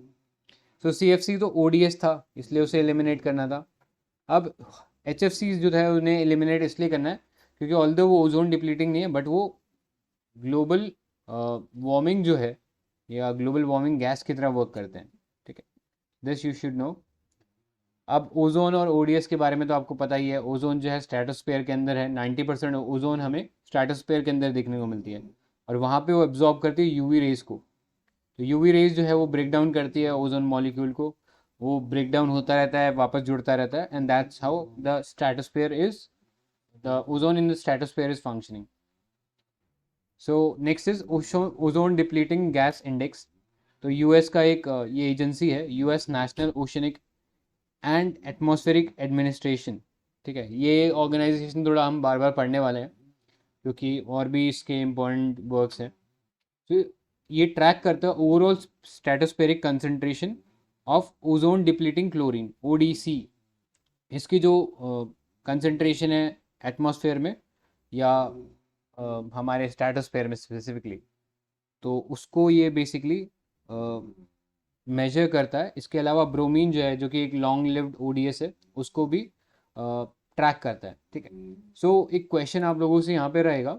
So CFC तो ODS था इसलिए उसे एलिमिनेट करना था. अब HFCs जो था उन्हें एलिमिनेट इसलिए करना है क्योंकि ऑल्दो वो ओजोन डिप्लीटिंग नहीं है बट वो ग्लोबल वार्मिंग जो है या ग्लोबल वार्मिंग गैस की तरह वर्क करते हैं. ठीक है, दिस यू शुड नो. अब ओजोन और ODS के बारे में तो आपको पता ही है. ओजोन जो है स्ट्रेटोस्फेयर के अंदर है. 90% ओजोन हमें स्ट्रेटोस्फेयर के अंदर देखने को मिलती है और वहाँ पे वो एब्जॉर्ब करती है यूवी रेज को. तो यूवी रेज जो है वो ब्रेक डाउन करती है ओजोन मॉलिक्यूल को. वो ब्रेक डाउन होता रहता है, वापस जुड़ता रहता है, and that's how the stratosphere is the ozone in the stratosphere is functioning. So next is ozone depleting gas index. तो यूएस का एक ये एजेंसी है, US national oceanic and atmospheric administration. ठीक है, ये ऑर्गेनाइजेशन थोड़ा हम बार बार पढ़ने वाले हैं क्योंकि और भी इसके इम्पोर्टेंट वर्क्स हैं. तो ये ट्रैक करता है overall stratospheric concentration of ozone depleting chlorine ODC. इसकी जो कंसंट्रेशन है एटमॉस्फेयर में या हमारे स्ट्रेटोस्फेयर में स्पेसिफिकली, तो उसको ये बेसिकली मेजर करता है. इसके अलावा ब्रोमीन जो है जो कि एक लॉन्ग लिव्ड ODS है उसको भी ट्रैक करता है. ठीक है, सो एक क्वेश्चन आप लोगों से यहाँ पे रहेगा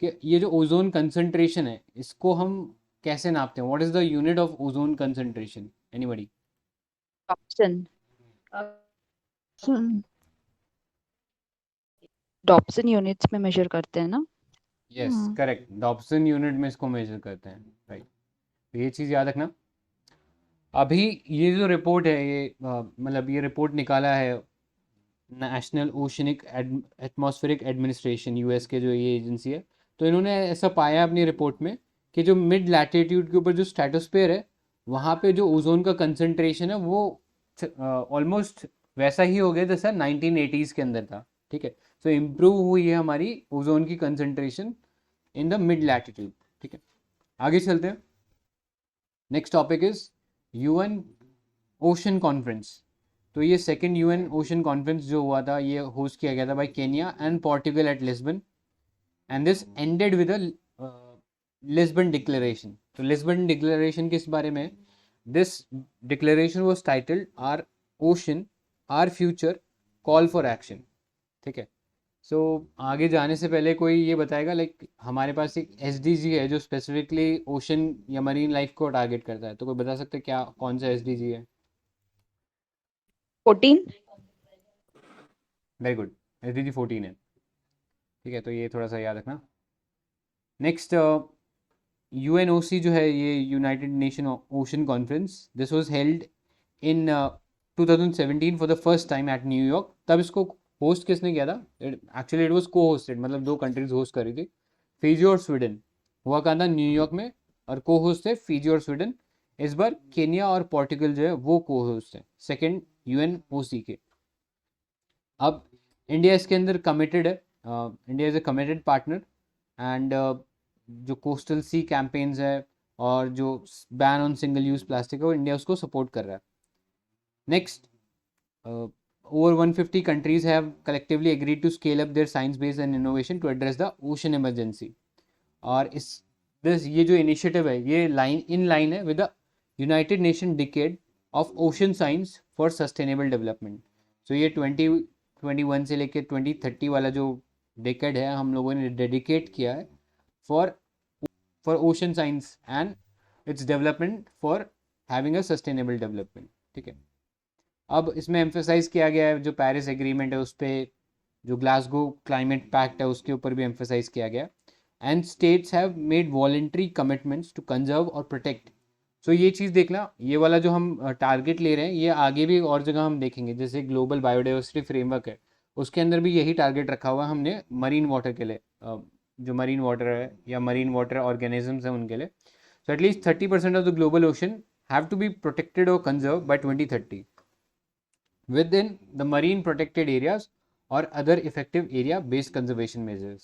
कि ये जो ओजोन कंसंट्रेशन है इसको हम कैसे नापते हैं? What is the unit of ozone concentration? Anybody? Dobson. Dobson units में मेजर करते हैं ना? यस करेक्ट, डॉप्सन यूनिट में इसको मेजर करते हैं. राइट, तो ये चीज़ याद रखना. अभी ये जो रिपोर्ट है ये मतलब ये रिपोर्ट निकाला है national oceanic atmospheric administration, US के जो ये एजेंसी है. तो इन्होंने ऐसा पाया अपनी रिपोर्ट में कि जो मिड लैटिट्यूड के ऊपर जो स्ट्रेटोस्फेयर है वहाँ पे जो ओजोन का कंसंट्रेशन है वो ऑलमोस्ट वैसा ही हो गया जैसा 1980s के अंदर था. ठीक है, सो इम्प्रूव हुई है हमारी ओजोन की concentration in the mid latitude. ठीक है, आगे चलते हैं. Next topic is UN ocean conference. तो ये सेकेंड UN ओशन कॉन्फ्रेंस जो हुआ था ये होस्ट किया गया था by Kenya and Portugal at Lisbon, and this ended with a Lisbon declaration. तो लिस्बन डिक्लेरेशन किस बारे में? This declaration was titled our ocean our future call for action. ठीक है, सो आगे जाने से पहले कोई ये बताएगा लाइक हमारे पास एक SDG है जो स्पेसिफिकली ओशन या मरीन लाइफ को टारगेट करता है. तो कोई बता सकते क्या कौन सा SDG है? 14. वेरी गुड, SDG 14 है. ठीक है, तो ये थोड़ा सा याद रखना. नेक्स्ट UNOC जो है, ये United nation ocean conference, this was held in 2017 for the first time eight New York. तब इसको होस्ट किसने किया था? एक्चुअली इट वाज को होस्टेड, मतलब 2 कंट्रीज होस्ट कर रही थी, फिजी और स्वीडन। हुआ कहाँ था? न्यूयॉर्क में। और को होस्ट थे फिजी और स्वीडन। इस बार केन्या और पोर्टुगल जो है वो को होस्ट है सेकेंड UNOC के। अब इंडिया इसके अंदर कमिटेड है, India is a committed partner, and जो कोस्टल सी कैंपेन्स है और जो ban on single use plastic है, वो इंडिया उसको सपोर्ट कर रहा है। Next, over 150 countries have collectively agreed to scale up their science based and innovation to address the ocean emergency। और ये जो इनिशिएटिव है, ये इन लाइन है with the United Nation decade of ocean science for sustainable development. So ये 2021 से लेकर 2030 वाला जो डिकेड है, हम लोगों ने डेडिकेट किया है for ocean science and its development for having a sustainable development. ठीक है, अब इसमें एम्फेसाइज किया गया है जो पेरिस एग्रीमेंट है उस पर, जो ग्लासगो क्लाइमेट पैक्ट है उसके ऊपर भी एम्फेसाइज किया गया, and states have made voluntary commitments to conserve और प्रोटेक्ट। सो ये चीज़ देखना, ये वाला जो हम टारगेट ले रहे हैं, ये आगे भी और जगह हम देखेंगे, जैसे ग्लोबल बायोडाइवर्सिटी फ्रेमवर्क है, उसके अंदर भी यही टारगेट रखा हुआ है हमने मरीन वाटर के लिए, जो मरीन वाटर है या मरीन वाटर ऑर्गेनिजम्स हैं उनके लिए। So at least 30% of the global ocean have to be protected और conserve by 2030 within the marine protected areas और other effective area based conservation measures।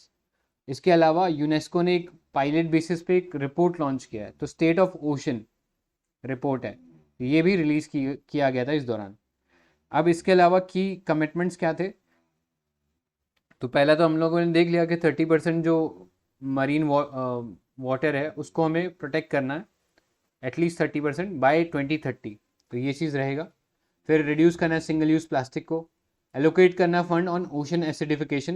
इसके अलावा यूनेस्को ने एक पायलट बेसिस पे एक रिपोर्ट लॉन्च किया है, तो स्टेट ऑफ ओशन रिपोर्ट है, ये भी रिलीज किया गया था इस दौरान। अब इसके अलावा की कमिटमेंट्स क्या थे? तो पहला तो हम लोगों ने देख लिया कि 30% जो मरीन वाटर है उसको हमें प्रोटेक्ट करना है, एटलीस्ट 30% बाय 2030, तो ये चीज़ रहेगा। फिर रिड्यूस करना है सिंगल यूज प्लास्टिक को, एलोकेट करना fund on ocean acidification,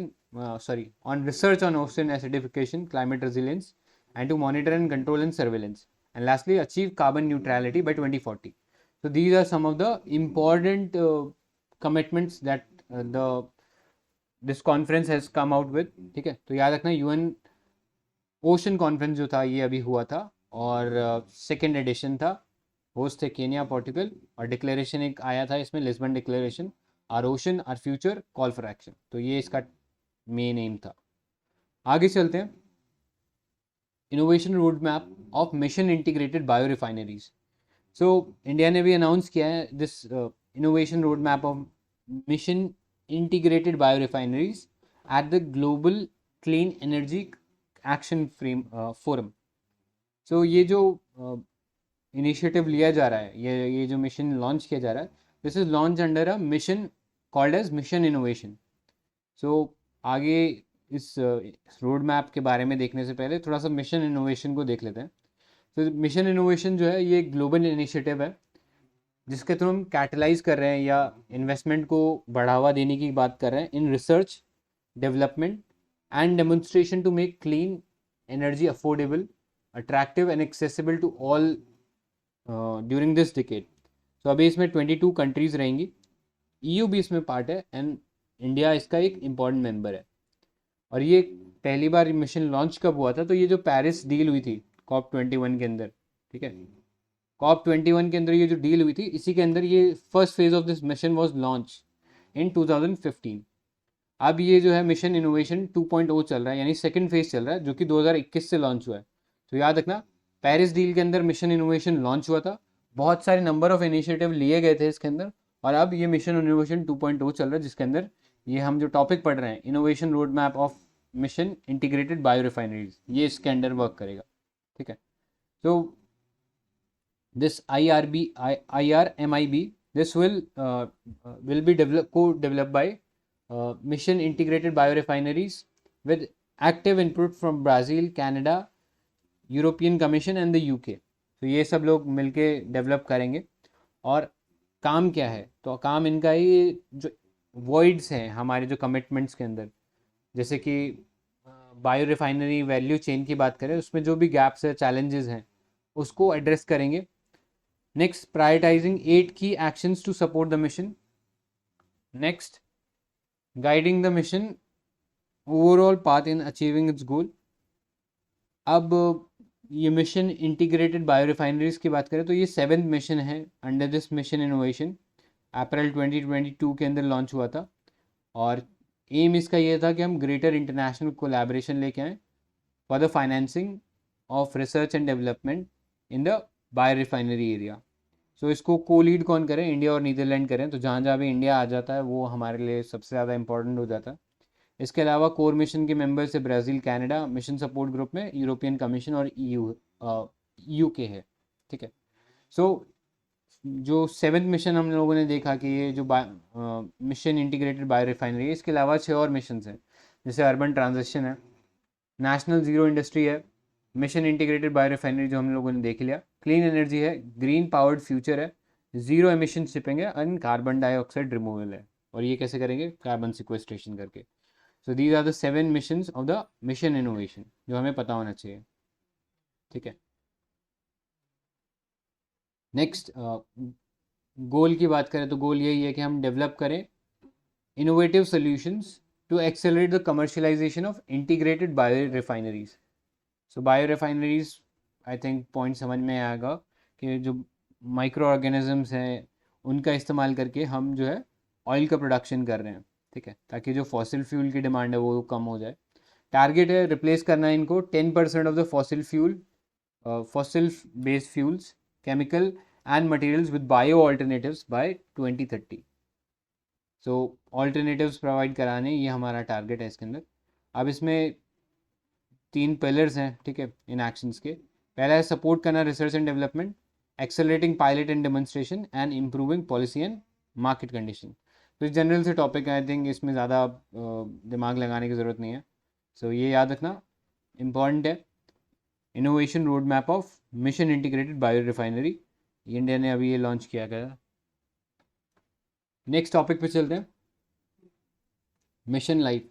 on research on ocean acidification, climate resilience, and to monitor and control and surveillance, and lastly achieve carbon neutrality by 2040। So these are some of the important commitments that this conference has come out with। ठीक है, तो याद रखना UN ocean conference जो था ये अभी हुआ था, और सेकेंड एडिशन था, होस्ट थे केन्या पोर्टुगल, और डिक्लेरेशन एक आया था इसमें, Lisbon declaration, our ocean our future call for action, तो ये इसका मेन एम था। आगे चलते हैं, innovation road map of mission integrated bio refineries. So India ने भी अनाउंस किया है this innovation road map of mission integrated bio refineries at the global clean energy action forum. So ये जो इनिशिएटिव लिया जा रहा है, ये जो मिशन लॉन्च किया जा रहा है, this is launch under a mission called as mission innovation. So आगे इस रोड मैप के बारे में देखने से पहले थोड़ा सा मिशन इनोवेशन को देख लेते हैं। तो मिशन इनोवेशन जो है ये एक ग्लोबल इनिशिएटिव है जिसके थ्रू हम कैटलाइज कर रहे हैं या इन्वेस्टमेंट को बढ़ावा देने की बात कर रहे हैं in research, development and demonstration to make clean energy affordable, attractive and accessible to all during this decade. तो अभी इसमें 22 कंट्रीज रहेंगी, EU भी इसमें पार्ट है, एंड इंडिया इसका एक इम्पॉर्टेंट मेंबर है। और ये पहली बार मिशन लॉन्च कब हुआ था? तो ये जो पेरिस डील हुई थी COP21 के अंदर, ठीक है, COP21 के अंदर ये जो डील हुई थी, इसी के अंदर ये first phase of this mission was launch in 2015। अब ये जो है मिशन इनोवेशन 2.0 चल रहा है, यानी सेकंड फेज चल रहा है, जो कि 2021 से लॉन्च हुआ है। तो याद रखना, पेरिस डील के अंदर मिशन इनोवेशन लॉन्च हुआ था, बहुत सारे नंबर ऑफ इनिशिएटिव लिए गए थे इसके अंदर, और अब ये मिशन इनोवेशन 2.0 चल रहा है, जिसके अंदर ये हम जो टॉपिक पढ़ रहे हैं, innovation road map of mission integrated bio refineries, ये इसके अंडर वर्क करेगा। ठीक है, तो this IRMIB, this will be co-developed by mission integrated biorefineries with active input from Brazil, Canada, European commission and the UK। तो ये सब लोग मिलके डेवलप करेंगे। और काम क्या है? तो काम इनका ही जो वॉइड्स हैं हमारे जो कमिटमेंट्स के अंदर, जैसे कि बायो रिफाइनरी वैल्यू चेन की बात करें, उसमें जो भी गैप्स है, चैलेंजेस हैं, उसको एड्रेस करेंगे। Next, prioritising 8 key actions to support the mission. Next, guiding the mission overall path in achieving its goal. अब ये मिशन इंटीग्रेटेड बायो रिफाइनरीज की बात करें तो ये 7th मिशन है अंडर दिस मिशन इनोवेशन। अप्रैल 2022 के अंदर लॉन्च हुआ था और एम इसका ये था कि हम ग्रेटर इंटरनेशनल कोलैबोरेशन लेके आएँ for the financing of research and development in the bio refinery area. So इसको को लीड कौन करें, इंडिया और नीदरलैंड करें। तो जहाँ जहाँ भी इंडिया आ जाता है वो हमारे लिए सबसे ज़्यादा इंपॉर्टेंट हो जाता है। इसके अलावा कोर मिशन के मेंबर्स है Brazil, Canada, mission support group में यूरोपियन कमीशन और यूके है। ठीक है। सो जो 7th मिशन हम लोगों ने देखा कि ये जो मिशन इंटीग्रेटेड बायो रिफाइनरी है, इसके अलावा 6 और मिशन हैं, जैसे अर्बन ट्रांजिशन है, नेशनल ज़ीरो इंडस्ट्री है, मिशन इंटीग्रेटेड बायो रिफाइनरी जो हम लोगों ने देख लिया, क्लीन एनर्जी है, ग्रीन पावर्ड फ्यूचर है, ज़ीरो एमिशन शिपिंग है एंड कार्बन डाइऑक्साइड रिमूवल है। और ये कैसे करेंगे, कार्बन सिक्वेस्ट्रेशन करके। So these are the 7 missions of the mission innovation जो हमें पता होना चाहिए। ठीक है। नेक्स्ट गोल की बात करें तो गोल यही है कि हम डेवलप करें innovative solutions to accelerate the commercialisation of integrated bio refineries. So bio refineries I think point समझ में आएगा कि जो माइक्रो ऑर्गेनिजम्स हैं उनका इस्तेमाल करके हम जो है ऑयल का प्रोडक्शन कर रहे हैं। ठीक है, ताकि जो फॉसिल फ्यूल की डिमांड है वो कम हो जाए। टारगेट है रिप्लेस करना है इनको 10% of the fossil fuel fossil based fuels, chemical and materials with bio alternatives by 2030। So alternatives provide कराने, ये हमारा टारगेट है इसके अंदर। अब इसमें 3 पिलर्स हैं। ठीक है, इन एक्शंस के। पहला है सपोर्ट करना research and development, accelerating pilot and demonstration and improving policy and market condition. तो इस जनरल से टॉपिक है, आई थिंक इसमें ज़्यादा दिमाग लगाने की ज़रूरत नहीं है। सो ये याद रखना इम्पॉर्टेंट है। Innovation road map of mission integrated bio refinery, India ने अभी ये लॉन्च किया गया। नेक्स्ट टॉपिक पे चलते हैं, mission life.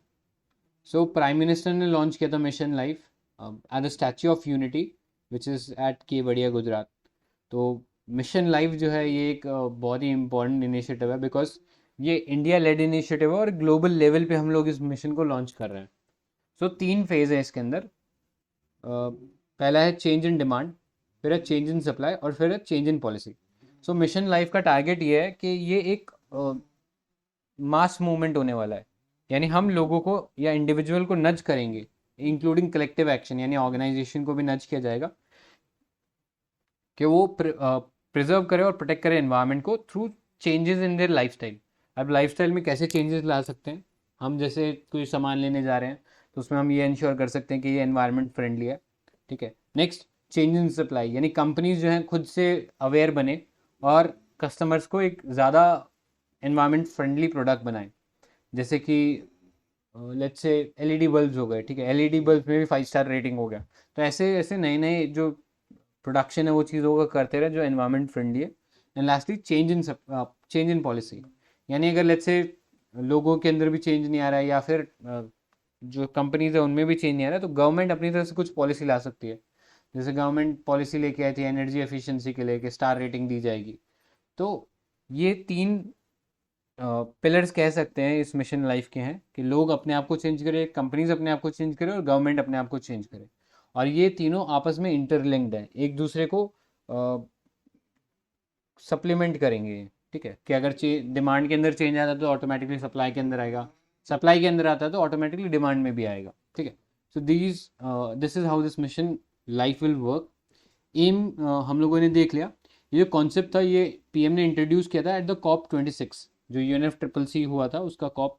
So prime minister ने लॉन्च किया था mission life at the Statue of Unity which is at Kevadia, Gujarat. तो मिशन लाइफ जो है ये एक बहुत ही इम्पोर्टेंट इनिशिएटिव है, बिकॉज ये इंडिया लेड इनिशिएटिव है और ग्लोबल लेवल पे हम लोग इस मिशन को लॉन्च कर रहे हैं। सो 3 फेज़ है इसके अंदर। पहला है चेंज इन डिमांड, फिर है चेंज इन सप्लाई और फिर है change in policy. So mission life का टारगेट ये है कि ये एक मास मूवमेंट होने वाला है, यानी हम लोगों को या इंडिविजुअल को नज करेंगे, इंक्लूडिंग कलेक्टिव एक्शन, यानी ऑर्गेनाइजेशन को भी नज किया जाएगा कि वो प्रिजर्व करे और प्रोटेक्ट करे एनवायरनमेंट को through changes in their lifestyle. अब लाइफस्टाइल में कैसे चेंजेस ला सकते हैं, हम जैसे कोई सामान लेने जा रहे हैं तो उसमें हम ये इंश्योर कर सकते हैं कि ये एनवायरनमेंट फ्रेंडली है। ठीक है। नेक्स्ट चेंज इन सप्लाई, यानी कंपनीज जो हैं खुद से अवेयर बने और कस्टमर्स को एक ज़्यादा एनवायरनमेंट फ्रेंडली प्रोडक्ट बनाएं। जैसे कि लेट्स से एलईडी बल्ब्स हो गए। ठीक है, एलईडी बल्ब में भी 5 स्टार रेटिंग हो गया। तो ऐसे ऐसे नए नए जो प्रोडक्शन है वो चीज़ों का करते रहे जो एनवायरनमेंट फ्रेंडली है। And lastly change in policy, यानी अगर लेट्स से लोगों के अंदर भी चेंज नहीं आ रहा है या फिर जो कंपनीज है उनमें भी चेंज नहीं आ रहा है, तो गवर्नमेंट अपनी तरफ से कुछ पॉलिसी ला सकती है। जैसे गवर्नमेंट पॉलिसी लेके आई थी एनर्जी एफिशिएंसी के लिए कि स्टार रेटिंग दी जाएगी। तो ये 3 पिलर्स कह सकते हैं इस मिशन लाइफ के हैं कि लोग अपने आप को चेंज करें, कंपनीज अपने आप को चेंज करें और गवर्नमेंट अपने आप को चेंज करे। और ये तीनों आपस में इंटरलिंक्ड हैं, एक दूसरे को सप्लीमेंट करेंगे। ठीक है, कि अगर डिमांड के अंदर चेंज आता है तो ऑटोमेटिकली सप्लाई के अंदर आएगा, सप्लाई के अंदर आता है तो ऑटोमेटिकली डिमांड में भी आएगा। ठीक है। So this is how this mission life will work. एम हम लोगों ने देख लिया। ये जो कॉन्सेप्ट था ये पीएम ने इंट्रोड्यूस किया था एट द COP26 जो UNFCCC हुआ था उसका COP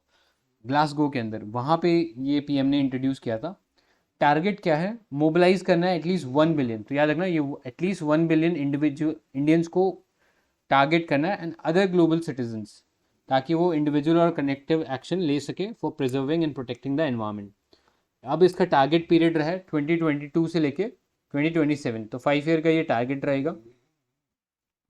ग्लासगो के अंदर, वहाँ पे ये पीएम ने इंट्रोड्यूस किया था। टारगेट क्या है, मोबिलाइज करना है एटलीस्ट 1 बिलियन। तो याद रखना ये एटलीस्ट 1 बिलियन इंडिविजुअल इंडियंस को टारगेट करना है एंड अदर ग्लोबल सिटीजन्स, ताकि वो इंडिविजुअल और कनेक्टिव एक्शन ले सके for preserving and protecting the environment. अब इसका टारगेट पीरियड रहा है 2022 से लेके 2027, तो 5 ईयर का ये टारगेट रहेगा।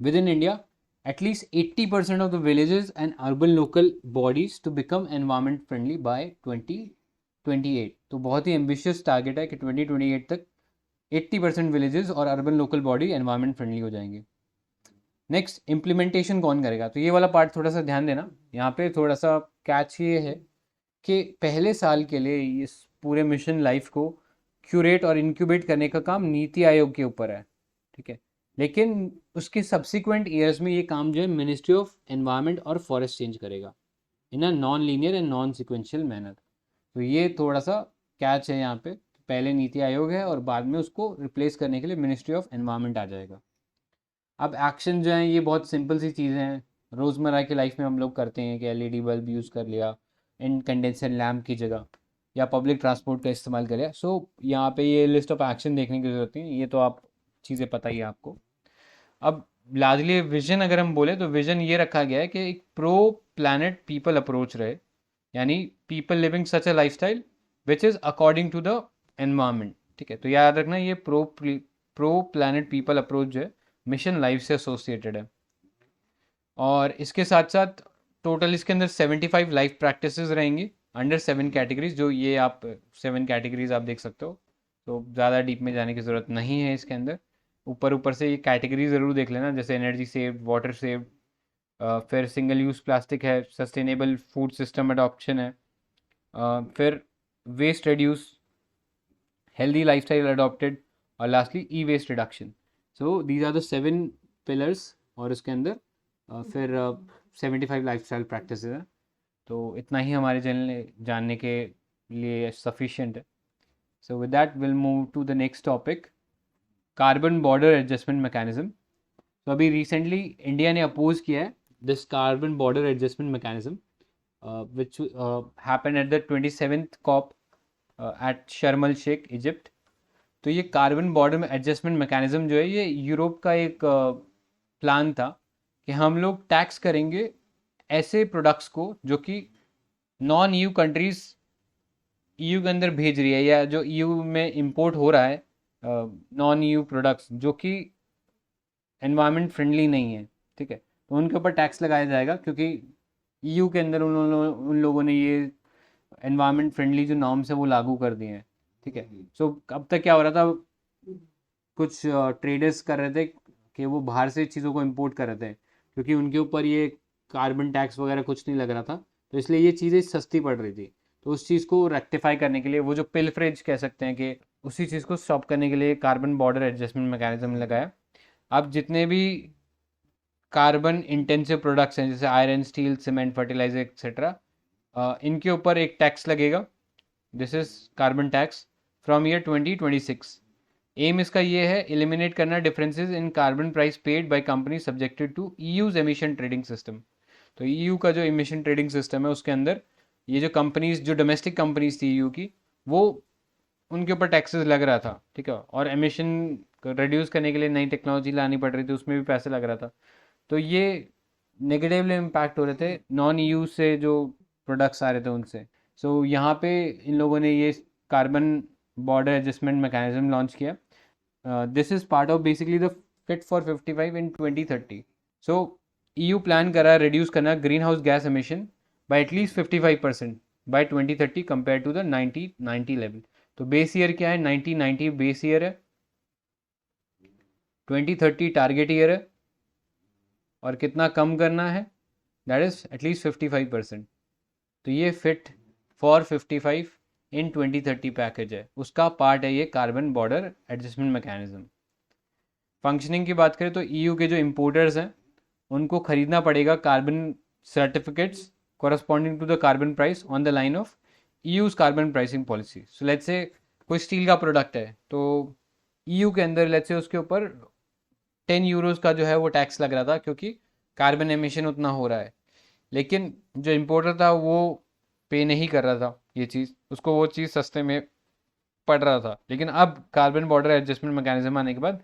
With in India at least 80% of the villages and urban local bodies to become environment friendly by 2028। तो बहुत ही एम्बिशियस टारगेट है कि 2028 तक 80% विलेजेस और urban local body environment friendly हो जाएंगे। नेक्स्ट इम्प्लीमेंटेशन कौन करेगा, तो ये वाला पार्ट थोड़ा सा ध्यान देना। यहाँ पे थोड़ा सा कैच ये है कि पहले साल के लिए इस पूरे मिशन लाइफ को क्यूरेट और इंक्यूबेट करने का काम नीति आयोग के ऊपर है, ठीक है। लेकिन उसके सब्सिक्वेंट ईयर्स में ये काम जो है मिनिस्ट्री ऑफ एनवायरनमेंट और फॉरेस्ट चेंज करेगा in a non linear and non sequential manner. तो ये थोड़ा सा कैच है यहाँ पे, पहले नीति आयोग है और बाद में उसको रिप्लेस करने के लिए मिनिस्ट्री ऑफ एनवायरनमेंट आ जाएगा। अब एक्शन जो है ये बहुत सिंपल सी चीज़ें हैं, रोज़मर्रा की लाइफ में हम लोग करते हैं कि एलईडी बल्ब यूज़ कर लिया इनकंडेंसेंट लैम्प की जगह, या पब्लिक ट्रांसपोर्ट का इस्तेमाल कर लिया। सो यहाँ पे ये लिस्ट ऑफ एक्शन देखने की ज़रूरत नहीं है, ये तो आप चीज़ें पता ही है आपको। अब लार्जली विजन अगर हम बोले तो विजन ये रखा गया है कि एक प्रो प्लानट पीपल अप्रोच रहे, यानी people living such a lifestyle which is according to the environment, ठीक है। तो याद रखना ये प्रो प्लानट पीपल अप्रोच जो है मिशन लाइफ से एसोसिएटेड है। और इसके साथ साथ टोटल इसके अंदर 75 लाइफ प्रैक्टिसेस रहेंगी अंडर 7 कैटेगरीज, जो ये आप 7 कैटेगरीज आप देख सकते हो, तो ज़्यादा डीप में जाने की ज़रूरत नहीं है इसके अंदर। ऊपर से ये कैटेगरी ज़रूर देख लेना, जैसे एनर्जी सेव, वाटर सेव, फिर सिंगल यूज़ प्लास्टिक है, सस्टेनेबल फूड सिस्टम अडॉप्शन है, फिर waste reduce, healthy lifestyle adopted, और lastly e waste reduction. So these are the 7 pillars, और इसके अंदर फिर 75 लाइफस्टाइल प्रैक्टिसेस हैं। तो इतना ही हमारे जानने के लिए सफिशिएंट है। So with that will move to the next topic, carbon border adjustment mechanism. तो अभी रिसेंटली इंडिया ने अपोज किया है this carbon border adjustment mechanism which happen at the 27th COP at Sharm el Sheikh Egypt. तो ये carbon border adjustment mechanism जो है ये यूरोप का एक प्लान था कि हम लोग टैक्स करेंगे ऐसे प्रोडक्ट्स को जो कि नॉन ईयू कंट्रीज ईयू के अंदर भेज रही है, या जो ईयू में इंपोर्ट हो रहा है नॉन ईयू प्रोडक्ट्स जो कि एनवायरनमेंट फ्रेंडली नहीं है, ठीक है। तो उनके ऊपर टैक्स लगाया जाएगा, क्योंकि ईयू के अंदर उन लोगों ने ये एनवायरनमेंट फ्रेंडली जो नॉर्म्स है वो लागू कर दिए हैं, ठीक है। सो अब तक क्या हो रहा था, कुछ ट्रेडर्स कर रहे थे कि वो बाहर से चीज़ों को इंपोर्ट कर रहे थे, क्योंकि उनके ऊपर ये कार्बन टैक्स वगैरह कुछ नहीं लग रहा था, तो इसलिए ये चीज़ें सस्ती पड़ रही थी। तो उस चीज़ को रेक्टिफाई करने के लिए, वो जो पिलफरेज कह सकते हैं, कि उसी चीज़ को स्टॉप करने के लिए कार्बन बॉर्डर एडजस्टमेंट मैकेनिज्म लगाया। अब जितने भी कार्बन इंटेंसिव प्रोडक्ट्स हैं, जैसे iron, steel, cement, fertiliser etcetera, इनके ऊपर एक टैक्स लगेगा। This is carbon tax from year 2026। Aim इसका ये है, एलिमिनेट करना differences in carbon price paid by company subjected to EU's emission trading system. तो ईयू का जो एमिशन ट्रेडिंग सिस्टम है उसके अंदर ये जो कंपनीज, जो डोमेस्टिक कंपनीज थी ईयू की, वो उनके ऊपर टैक्सेस लग रहा था, ठीक है। और एमिशन रिड्यूस करने के लिए नई टेक्नोलॉजी लानी पड़ रही थी, उसमें भी पैसे लग रहा था। तो ये नेगेटिवली इम्पैक्ट हो रहे थे नॉन ईयू से जो प्रोडक्ट्स आ रहे थे उनसे। सो यहाँ पे इन लोगों ने ये carbon border adjustment mechanism launch किया। This is part of basically the fit for 55 in 2030। So EU plan कर रहा है रिड्यूस करना green house gas emission by at least 55% by 2030 compare to the 1990 level. तो बेस ईयर क्या है, 1990 base year है, 2030 target year है, और कितना कम करना है, दैट इज एटलीस्ट 55%। तो ये फिट फॉर 55 इन 2030 पैकेज है, उसका पार्ट है ये carbon border adjustment mechanism. Functioning की बात करें तो ईयू के जो इम्पोर्टर्स हैं उनको खरीदना पड़ेगा carbon certificates corresponding to the carbon price on the line of EU's carbon pricing policy. So let's say कोई स्टील का प्रोडक्ट है, तो EU के अंदर लेट्स से उसके ऊपर 10 यूरोज का जो है वो टैक्स लग रहा था, क्योंकि कार्बन एमिशन उतना हो रहा है। लेकिन जो इम्पोर्टर था वो पे नहीं कर रहा था ये चीज़, उसको वो चीज़ सस्ते में पड़ रहा था। लेकिन अब कार्बन बॉर्डर एडजस्टमेंट मैकेनिज्म आने के बाद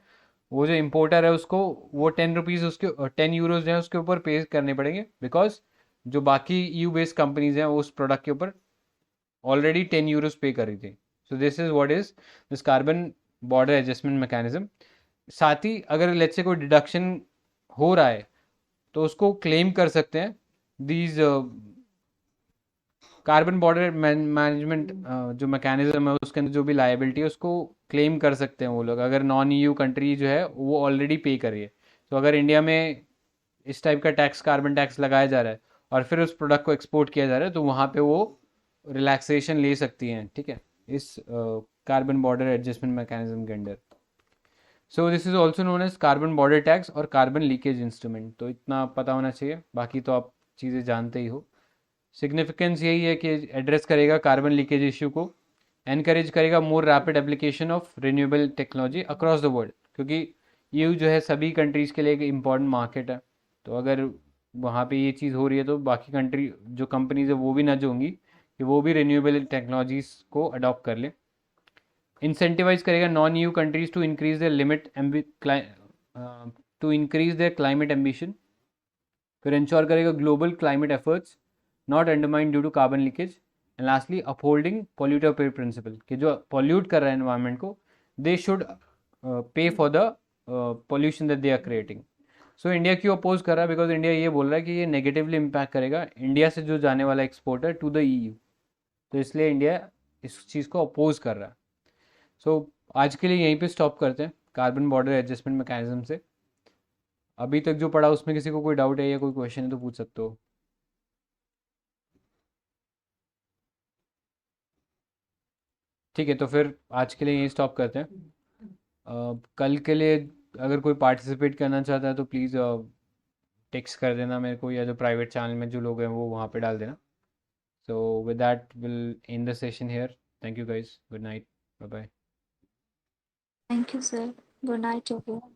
वो जो इम्पोर्टर है उसको वो 10 रुपीज़, उसके 10 यूरोज हैं उसके ऊपर पे करने पड़ेंगे, बिकॉज जो बाकी EU बेस्ड कंपनीज हैं वो उस प्रोडक्ट के ऊपर ऑलरेडी 10 यूरोज पे कर रही थी। सो this is what is this carbon border adjustment mechanism. साथ ही अगर लेट्स से कोई डिडक्शन हो रहा है तो उसको क्लेम कर सकते हैं दीज कार्बन बॉर्डर मैनेजमेंट जो मैकेनिज्म है उसके अंदर जो भी लायबिलिटी है उसको क्लेम कर सकते हैं वो लोग, अगर नॉन EU कंट्री जो है वो ऑलरेडी पे कर रही है। तो अगर इंडिया में इस टाइप का टैक्स, कार्बन टैक्स लगाया जा रहा है और फिर उस प्रोडक्ट को एक्सपोर्ट किया जा रहा है, तो वहाँ पे वो रिलैक्सेशन ले सकती हैं, ठीक है। इस कार्बन बॉर्डर एडजस्टमेंट मैकेनिज्म के under. So this is also known as carbon border tax और कार्बन लीकेज इंस्ट्रूमेंट। तो इतना पता होना चाहिए, बाकी तो आप चीज़ें जानते ही हो। सिग्निफिकेंस यही है कि एड्रेस करेगा कार्बन लीकेज इश्यू को, एनकरेज करेगा more rapid application of renewable technology across the world, क्योंकि ईयू जो है सभी कंट्रीज़ के लिए एक इम्पॉर्टेंट मार्केट है। तो अगर वहाँ पे ये चीज़ हो रही है तो बाकी कंट्री जो कंपनीज है वो भी नज होंगी कि वो भी रिन्यूएबल टेक्नोलॉजीज को अडॉप्ट कर ले। इंसेंटिवाइज करेगा non EU countries to increase their limit to increase their climate ambition. फिर इंश्योर करेगा global climate efforts not undermine due to carbon leakage. And lastly upholding polluter pay principle, कि जो pollute कर रहा है एनवायरनमेंट को they should pay for the pollution that they are creating. So India क्यों oppose कर रहा है? बिकॉज इंडिया ये बोल रहा है कि ये नेगेटिवली इम्पैक्ट करेगा इंडिया से जो जाने वाला एक्सपोर्टर टू द ईयू, तो इसलिए इंडिया इस चीज़ को अपोज कर रहा है। सो आज के लिए यहीं पे स्टॉप करते हैं कार्बन बॉर्डर एडजस्टमेंट मैकेनिज्म से। अभी तक जो पढ़ा उसमें किसी को कोई डाउट है या कोई क्वेश्चन है तो पूछ सकते हो। ठीक है, तो फिर आज के लिए यहीं स्टॉप करते हैं। कल के लिए अगर कोई पार्टिसिपेट करना चाहता है तो प्लीज़ टेक्स्ट कर देना मेरे को, या जो प्राइवेट चैनल में जो लोग हैं वो वहाँ पे डाल देना। So with that will end the session here. Thank you guys, good night, bye bye. Thank you, sir. Good night, everyone.